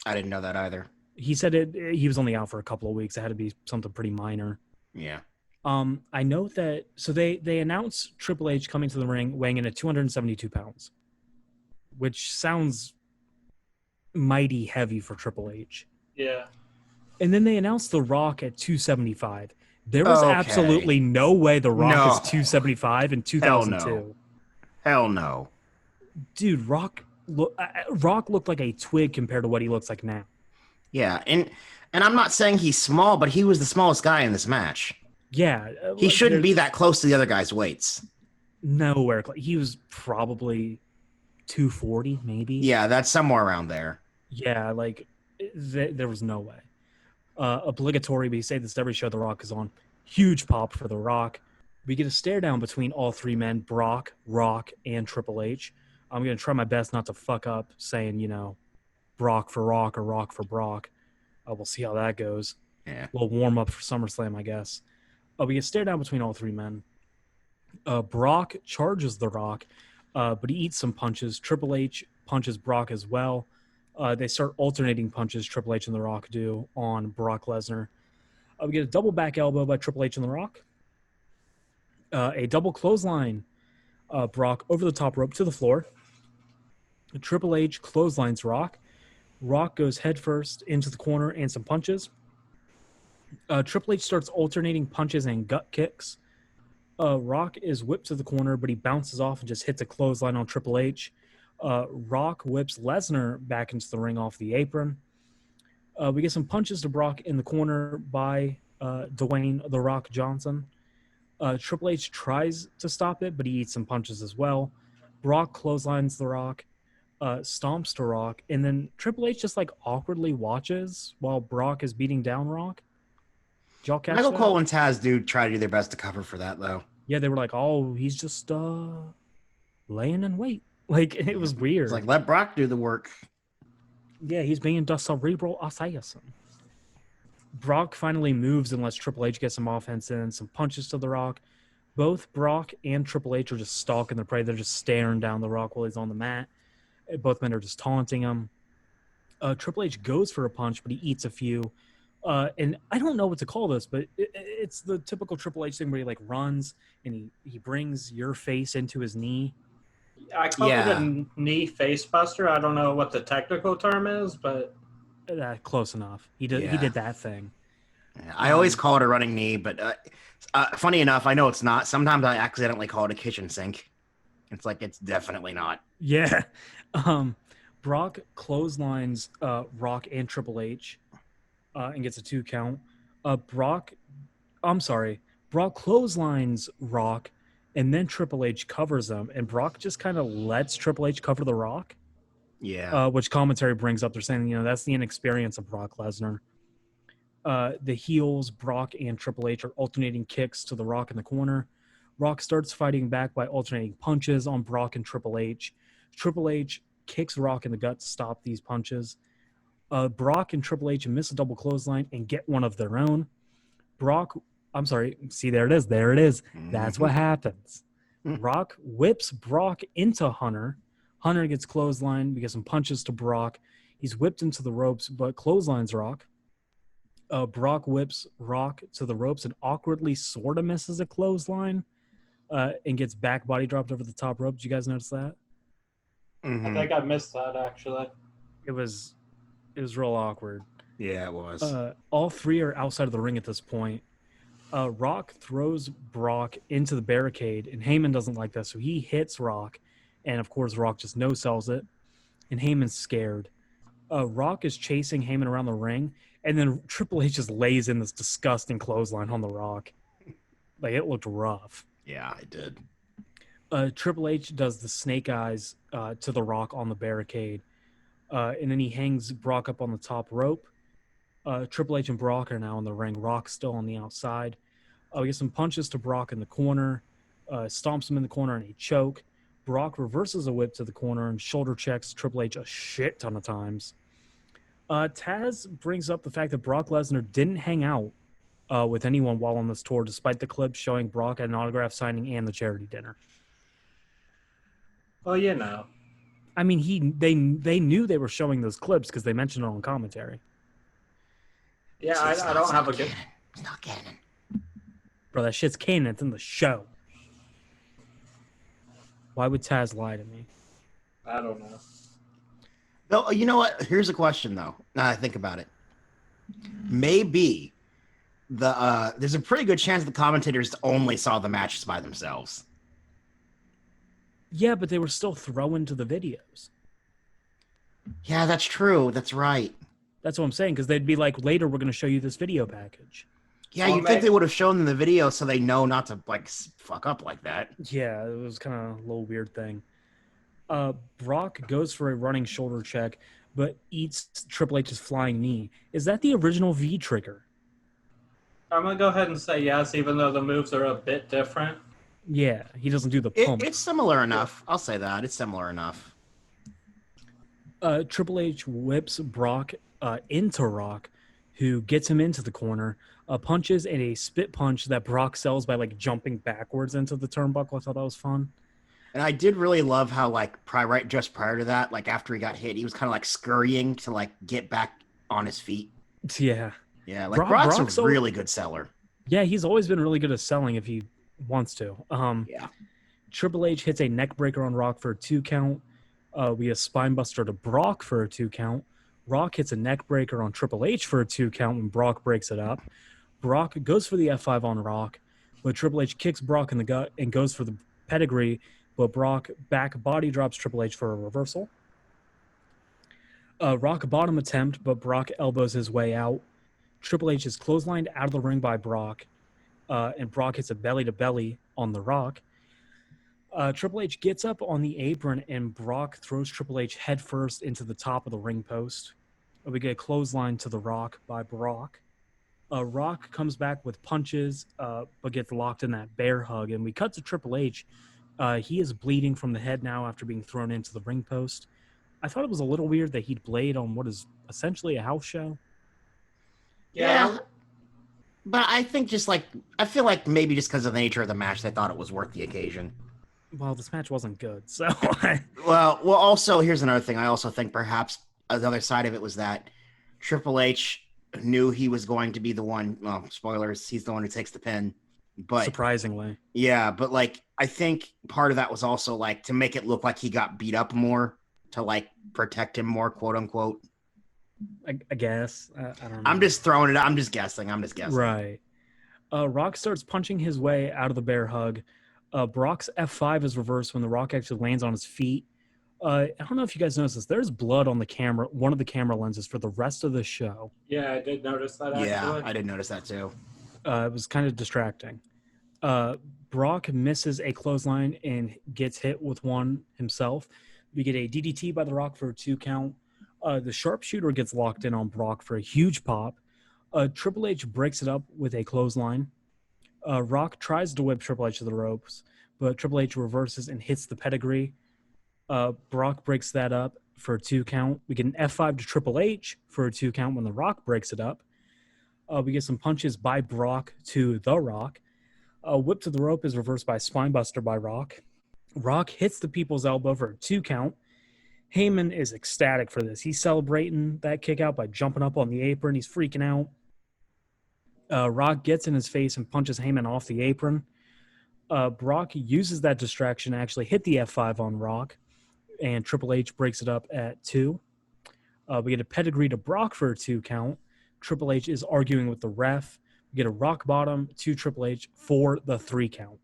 Speaker 1: I didn't know that either.
Speaker 2: He said he was only out for a couple of weeks. It had to be something pretty minor.
Speaker 1: Yeah.
Speaker 2: I know that. So they announced Triple H coming to the ring weighing in at 272 pounds, which sounds mighty heavy for Triple H.
Speaker 3: Yeah.
Speaker 2: And then they announced The Rock at 275. There was absolutely no way The Rock is 275 in 2002.
Speaker 1: Hell no.
Speaker 2: Dude, Rock looked like a twig compared to what he looks like now.
Speaker 1: Yeah, and I'm not saying he's small, but he was the smallest guy in this match.
Speaker 2: Yeah.
Speaker 1: He shouldn't be that close to the other guy's weights.
Speaker 2: Nowhere. He was probably 240 maybe.
Speaker 1: Yeah, that's somewhere around there.
Speaker 2: Yeah, like there was no way. Obligatory, we say this every show The Rock is on. Huge pop for The Rock. We get a stare down between all three men, Brock, Rock, and Triple H. I'm going to try my best not to fuck up saying, Brock for Rock or Rock for Brock. We'll see how that goes.
Speaker 1: Yeah.
Speaker 2: A little warm up for SummerSlam, I guess. We get a stare down between all three men. Brock charges The Rock, but he eats some punches. Triple H punches Brock as well. They start alternating punches, Triple H and The Rock do, on Brock Lesnar. We get a double back elbow by Triple H and The Rock. A double clothesline, Brock over the top rope to the floor. Triple H clotheslines Rock. Rock goes headfirst into the corner and some punches. Triple H starts alternating punches and gut kicks. Rock is whipped to the corner, but he bounces off and just hits a clothesline on Triple H. Rock whips Lesnar back into the ring off the apron. We get some punches to Brock in the corner by Dwayne The Rock Johnson. Triple H tries to stop it, but he eats some punches as well. Brock clotheslines The Rock, stomps to Rock, and then Triple H just like awkwardly watches while Brock is beating down Rock. Did y'all catch
Speaker 1: Michael
Speaker 2: that?
Speaker 1: Cole and Taz do try to do their best to cover for that, though.
Speaker 2: Yeah, they were like, "Oh, he's just laying in wait." Like it was weird.
Speaker 1: It's like, let Brock do the work.
Speaker 2: Yeah, he's being the cerebral assassin. Brock finally moves and lets Triple H get some offense in, some punches to The Rock. Both Brock and Triple H are just stalking the prey. They're just staring down The Rock while he's on the mat. Both men are just taunting him. Triple H goes for a punch, but he eats a few. And I don't know what to call this, but it's the typical Triple H thing where he like runs and he brings your face into his knee.
Speaker 3: I call it a knee face buster. I don't know what the technical term is, but
Speaker 2: Close enough. He did that thing.
Speaker 1: I always call it a running knee, but funny enough, I know it's not. Sometimes I accidentally call it a kitchen sink. It's like it's definitely not.
Speaker 2: Yeah. Brock clotheslines Rock and Triple H and gets a 2 count. Brock clotheslines Rock and then Triple H covers him, and Brock just kind of lets Triple H cover the Rock.
Speaker 1: Yeah.
Speaker 2: Which commentary brings up. They're saying, that's the inexperience of Brock Lesnar. The heels, Brock and Triple H, are alternating kicks to the Rock in the corner. Rock starts fighting back by alternating punches on Brock and Triple H. Triple H kicks Rock in the gut to stop these punches. Brock and Triple H miss a double clothesline and get one of their own. See, there it is. That's what happens. Rock whips Brock into Hunter. Hunter gets clotheslined. We get some punches to Brock. He's whipped into the ropes, but clotheslines Rock. Brock whips Rock to the ropes and awkwardly sort of misses a clothesline and gets back body dropped over the top rope. Did you guys notice that?
Speaker 1: Mm-hmm.
Speaker 3: I think I missed that, actually.
Speaker 2: It was real awkward.
Speaker 1: Yeah, it was.
Speaker 2: All three are outside of the ring at this point. Rock throws Brock into the barricade, and Heyman doesn't like that, so he hits Rock. And, of course, Rock just no-sells it, and Heyman's scared. Rock is chasing Heyman around the ring, and then Triple H just lays in this disgusting clothesline on the Rock. Like, it looked rough.
Speaker 1: Yeah, it did.
Speaker 2: Triple H does the snake eyes to the Rock on the barricade, and then he hangs Brock up on the top rope. Triple H and Brock are now in the ring. Rock's still on the outside. We get some punches to Brock in the corner, stomps him in the corner, and a choke. Brock reverses a whip to the corner and shoulder checks Triple H a shit ton of times. Taz brings up the fact that Brock Lesnar didn't hang out with anyone while on this tour, despite the clips showing Brock at an autograph signing and the charity dinner.
Speaker 3: Well,
Speaker 2: I mean, they knew they were showing those clips because they mentioned it on commentary.
Speaker 3: Yeah, I don't have a good...
Speaker 1: It's not canon.
Speaker 2: Bro, that shit's canon. It's in the show. Why would Taz lie to me?
Speaker 3: I don't know.
Speaker 1: No, you know what? Here's a question, though. Now I think about it. Maybe there's a pretty good chance the commentators only saw the matches by themselves.
Speaker 2: Yeah, but they were still throwing to the videos.
Speaker 1: Yeah, that's true. That's right.
Speaker 2: That's what I'm saying, because they'd be like, later we're going to show you this video package.
Speaker 1: Yeah, you'd think they would have shown them the video so they know not to, like, fuck up like that.
Speaker 2: Yeah, it was kind of a little weird thing. Brock goes for a running shoulder check, but eats Triple H's flying knee. Is that the original V trigger?
Speaker 3: I'm gonna go ahead and say yes, even though the moves are a bit different.
Speaker 2: Yeah, he doesn't do the pump.
Speaker 1: It's similar enough. I'll say that. It's similar enough.
Speaker 2: Triple H whips Brock into Rock, who gets him into the corner, punches and a spit punch that Brock sells by like jumping backwards into the turnbuckle. I thought that was fun.
Speaker 1: And I did really love how, like, just prior to that, like, after he got hit, he was kind of, like, scurrying to, like, get back on his feet.
Speaker 2: Yeah.
Speaker 1: Yeah, like, Brock's a really good seller.
Speaker 2: Yeah, he's always been really good at selling if he wants to.
Speaker 1: Yeah.
Speaker 2: Triple H hits a neck breaker on Rock for a 2 count. We have Spinebuster to Brock for a 2 count. Rock hits a neck breaker on Triple H for a 2 count when Brock breaks it up. Brock goes for the F5 on Rock, but Triple H kicks Brock in the gut and goes for the pedigree, but Brock back body drops Triple H for a reversal. Rock bottom attempt, but Brock elbows his way out. Triple H is clotheslined out of the ring by Brock, and Brock hits a belly-to-belly on the Rock. Triple H gets up on the apron, and Brock throws Triple H headfirst into the top of the ring post. We get a clothesline to the Rock by Brock. Rock comes back with punches, but gets locked in that bear hug, and we cut to Triple H. He is bleeding from the head now after being thrown into the ring post. I thought it was a little weird that he'd blade on what is essentially a house show.
Speaker 1: Yeah. But I think I feel like maybe just because of the nature of the match, they thought it was worth the occasion.
Speaker 2: Well, this match wasn't good, so.
Speaker 1: well, also, here's another thing. I also think perhaps the other side of it was that Triple H knew he was going to be the one, well, spoilers, he's the one who takes the pin. But
Speaker 2: surprisingly.
Speaker 1: Yeah, but like, I think part of that was also like to make it look like he got beat up more, to like protect him more, quote unquote.
Speaker 2: I guess. I don't know.
Speaker 1: I'm just throwing it. I'm just guessing.
Speaker 2: Right. Rock starts punching his way out of the bear hug. Brock's F5 is reversed when the Rock actually lands on his feet. I don't know if you guys noticed this. There's blood on the camera, one of the camera lenses for the rest of the show.
Speaker 3: Yeah, I did notice that. Actually.
Speaker 1: Yeah, I did notice that too.
Speaker 2: It was kind of distracting. Brock misses a clothesline and gets hit with one himself. We get a DDT by the Rock for a 2 count. The sharpshooter gets locked in on Brock for a huge pop. Triple H breaks it up with a clothesline. Rock tries to whip Triple H to the ropes, but Triple H reverses and hits the pedigree. Brock breaks that up for a 2 count. We get an F5 to Triple H for a 2 count when the Rock breaks it up. We get some punches by Brock to the Rock. Whip to the rope is reversed by Spinebuster by Rock. Rock hits the people's elbow for a 2 count. Heyman is ecstatic for this. He's celebrating that kick out by jumping up on the apron. He's freaking out. Rock gets in his face and punches Heyman off the apron. Brock uses that distraction to actually hit the F5 on Rock, and Triple H breaks it up at 2. We get a pedigree to Brock for a 2 count. Triple H is arguing with the ref. We get a rock bottom to Triple H for the 3 count.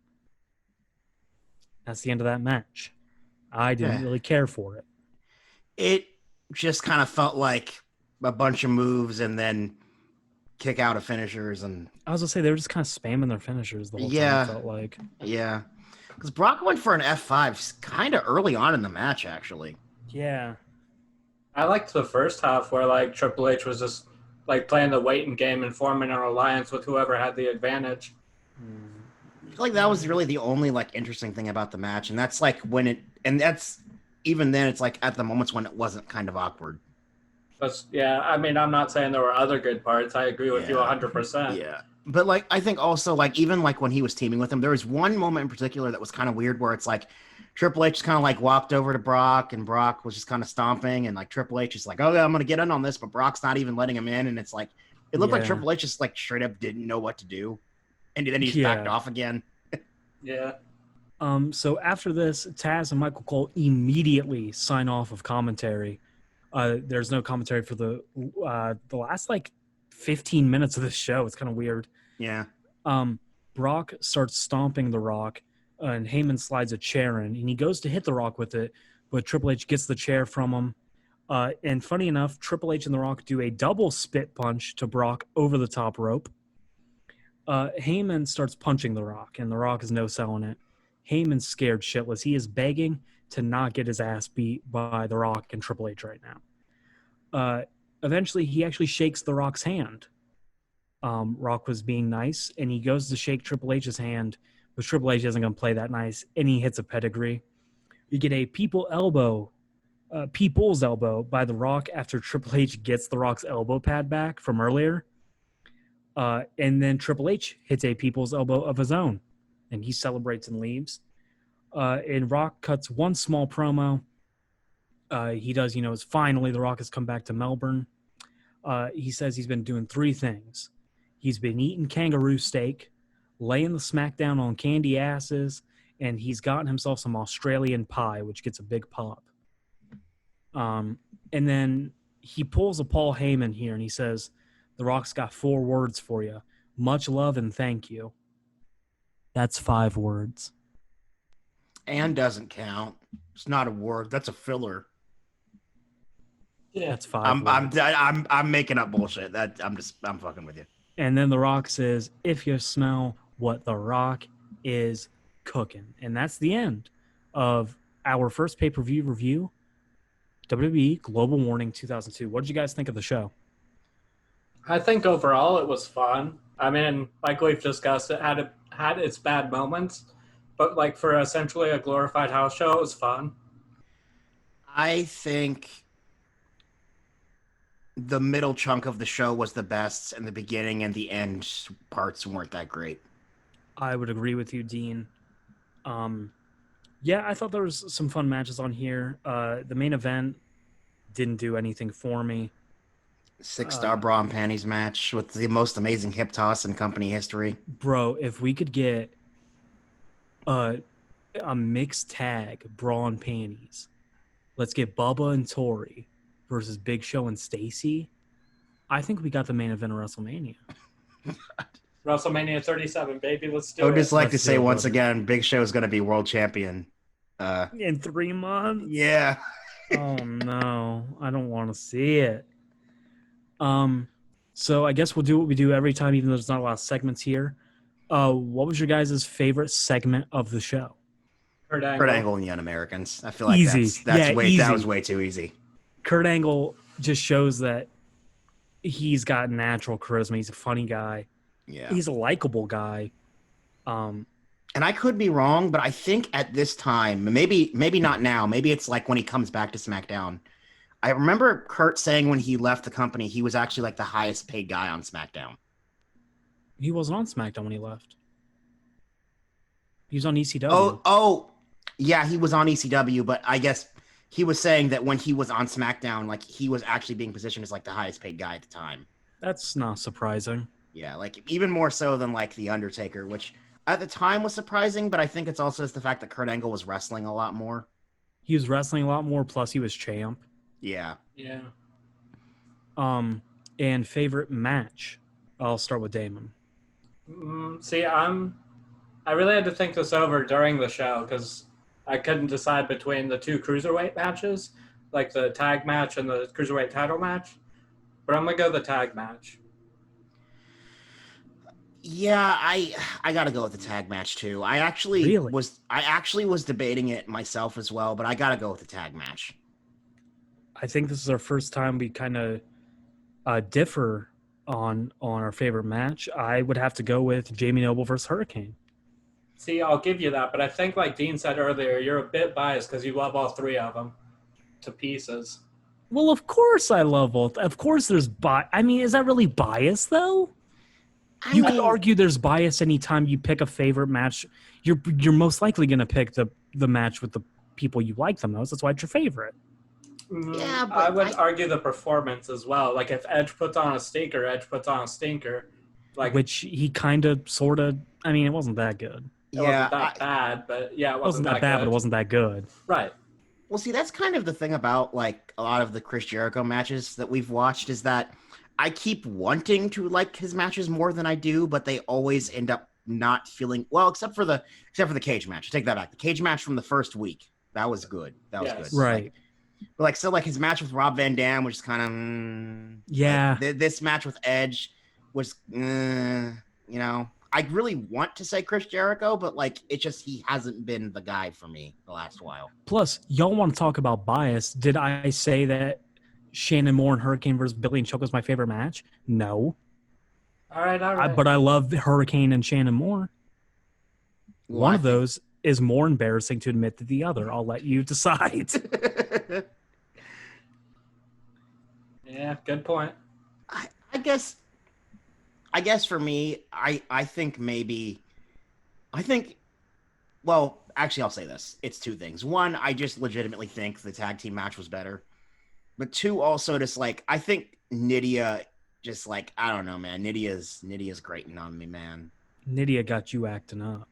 Speaker 2: That's the end of that match. I didn't really care for it.
Speaker 1: It just kind of felt like a bunch of moves and then kick out of finishers. And
Speaker 2: I was going to say, they were just kind of spamming their finishers the whole time, it felt like.
Speaker 1: Yeah. Because Brock went for an F5 kind of early on in the match, actually.
Speaker 2: Yeah.
Speaker 3: I liked the first half where like Triple H was just like playing the waiting game and forming an alliance with whoever had the advantage.
Speaker 1: I feel like that was really the only like interesting thing about the match, and that's like when it, and that's even then it's like at the moments when it wasn't kind of awkward.
Speaker 3: Yeah, I mean, I'm not saying there were other good parts. I agree with you 100%.
Speaker 1: Yeah, but like I think also like even like when he was teaming with him, there was one moment in particular that was kind of weird where it's like Triple H just kind of like walked over to Brock, and Brock was just kind of stomping, and like Triple H is like, "Oh yeah, I'm gonna get in on this," but Brock's not even letting him in, and it's like it looked like Triple H just like straight up didn't know what to do, and then he just backed off again.
Speaker 3: Yeah.
Speaker 2: So after this, Taz and Michael Cole immediately sign off of commentary. There's no commentary for the last like 15 minutes of this show. It's kind of weird.
Speaker 1: Yeah.
Speaker 2: Brock starts stomping the Rock, and Heyman slides a chair in, and he goes to hit the Rock with it, but Triple H gets the chair from him. And funny enough, Triple H and the Rock do a double spit punch to Brock over the top rope. Heyman starts punching the Rock, and the Rock is no selling it. Heyman's scared shitless. He is begging to not get his ass beat by The Rock and Triple H right now. Eventually, he actually shakes The Rock's hand. Rock was being nice, and he goes to shake Triple H's hand, but Triple H isn't going to play that nice, and he hits a pedigree. You get a people's elbow by The Rock after Triple H gets The Rock's elbow pad back from earlier. And then Triple H hits a people's elbow of his own, and he celebrates and leaves. And Rock cuts one small promo. He does, it's finally The Rock has come back to Melbourne. He says he's been doing 3 things. He's been eating kangaroo steak, laying the smackdown on candy asses, and he's gotten himself some Australian pie, which gets a big pop. And then he pulls a Paul Heyman here, and he says, The Rock's got 4 words for you. Much love and thank you. That's 5 words.
Speaker 1: And doesn't count. It's not a word. That's a filler.
Speaker 3: Yeah.
Speaker 2: That's 5 words.
Speaker 1: I'm making up bullshit. I'm fucking with you.
Speaker 2: And then The Rock says, if you smell what The Rock is cooking. And that's the end of our first pay-per-view review, WWE Global Warning 2002. What did you guys think of the show?
Speaker 3: I think overall it was fun. I mean, like we've discussed, it had its bad moments, but like for essentially a glorified house show, it was fun.
Speaker 1: I think the middle chunk of the show was the best, and the beginning and the end parts weren't that great.
Speaker 2: I would agree with you, Dean. Yeah, I thought there was some fun matches on here. The main event didn't do anything for me.
Speaker 1: 6-star bra and panties match with the most amazing hip toss in company history.
Speaker 2: Bro, if we could get a mixed tag bra and panties, let's get Bubba and Tori versus Big Show and Stacy. I think we got the main event of WrestleMania.
Speaker 3: WrestleMania 37, baby. Let's do
Speaker 1: I
Speaker 3: it.
Speaker 1: would just like to
Speaker 2: Let's
Speaker 1: say
Speaker 2: do it,
Speaker 1: once
Speaker 2: brother.
Speaker 1: again, Big Show is going to be world champion.
Speaker 2: In 3 months?
Speaker 1: Yeah.
Speaker 2: Oh no, I don't want to see it. So I guess we'll do what we do every time, even though there's not a lot of segments here. What was your guys' favorite segment of the show?
Speaker 3: Kurt
Speaker 1: Kurt Angle and the Un-Americans. I feel like
Speaker 2: Easy.
Speaker 1: that
Speaker 2: Easy.
Speaker 1: was way too easy.
Speaker 2: Kurt Angle just shows that he's got natural charisma. He's a funny guy.
Speaker 1: Yeah.
Speaker 2: He's a likable guy.
Speaker 1: And I could be wrong, but I think at this time, maybe not now, maybe it's like when he comes back to SmackDown. I remember Kurt saying when he left the company, he was actually like the highest paid guy on SmackDown.
Speaker 2: He wasn't on SmackDown when he left. He was on ECW.
Speaker 1: Oh, yeah, he was on ECW, but I guess he was saying that when he was on SmackDown, like he was actually being positioned as like the highest paid guy at the time.
Speaker 2: That's not surprising.
Speaker 1: Yeah, like even more so than like The Undertaker, which at the time was surprising, but I think it's also just the fact that Kurt Angle was wrestling a lot more.
Speaker 2: He was wrestling a lot more, plus he was champ.
Speaker 1: Yeah.
Speaker 3: Yeah.
Speaker 2: And favorite match? I'll start with Damon.
Speaker 3: See, I really had to think this over during the show because I couldn't decide between the 2 cruiserweight matches, like the tag match and the cruiserweight title match. But I'm gonna go the tag match.
Speaker 1: Yeah, I gotta go with the tag match too. I actually was debating it myself as well, but I gotta go with the tag match.
Speaker 2: I think this is our first time we kind of differ on our favorite match. I would have to go with Jamie Noble versus Hurricane.
Speaker 3: See, I'll give you that, but I think, like Dean said earlier, you're a bit biased because you love all 3 of them to pieces.
Speaker 2: Well, of course I love both. Of course there's I mean, is that really bias though? You could argue there's bias anytime you pick a favorite match. You're most likely going to pick the match with the people you like the most. That's why it's your favorite.
Speaker 1: Yeah, but
Speaker 3: I would argue the performance as well. Like if Edge puts on a stinker, Edge puts on a stinker. Like
Speaker 2: which he kind of, sort of. I mean, it wasn't that good.
Speaker 3: It wasn't that bad, but yeah, it wasn't that
Speaker 2: bad,
Speaker 3: good.
Speaker 2: but it wasn't that good.
Speaker 3: Right.
Speaker 1: Well, see, that's kind of the thing about like a lot of the Chris Jericho matches that we've watched is that I keep wanting to like his matches more than I do, but they always end up not feeling well, except for the cage match. Take that back. The cage match from the first week. That was good. That was good.
Speaker 2: Right.
Speaker 1: But like his match with Rob Van Dam, which is kind of
Speaker 2: yeah.
Speaker 1: Like, this match with Edge was I I really want to say Chris Jericho, but like it just he hasn't been the guy for me the last while.
Speaker 2: Plus, y'all want to talk about bias. Did I say that Shannon Moore and Hurricane versus Billy and Chuck was my favorite match? No.
Speaker 3: All right.
Speaker 2: But I love Hurricane and Shannon Moore.
Speaker 1: Well,
Speaker 2: One of those is more embarrassing to admit than the other. I'll let you decide.
Speaker 3: Yeah, good point.
Speaker 1: I guess for me, I think well, actually I'll say this. It's two things. One, I just legitimately think the tag team match was better. But two, also just like I think Nydia just like I don't know, man. Nydia's grating on me, man.
Speaker 2: Nydia got you acting up.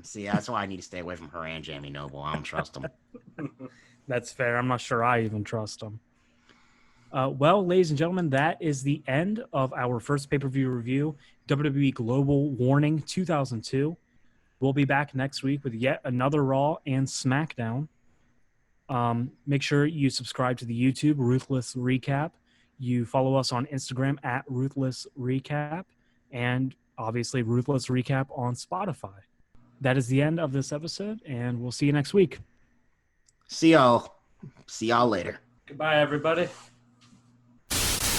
Speaker 1: See, that's why I need to stay away from her and Jamie Noble. I don't trust them.
Speaker 2: That's fair. I'm not sure I even trust them. Well, ladies and gentlemen, that is the end of our first pay-per-view review, WWE Global Warning 2002. We'll be back next week with yet another Raw and SmackDown. Make sure you subscribe to the YouTube, Ruthless Recap. You follow us on Instagram at Ruthless Recap. And obviously, Ruthless Recap on Spotify. That is the end of this episode, and we'll see you next week.
Speaker 1: See y'all later.
Speaker 3: Goodbye, everybody.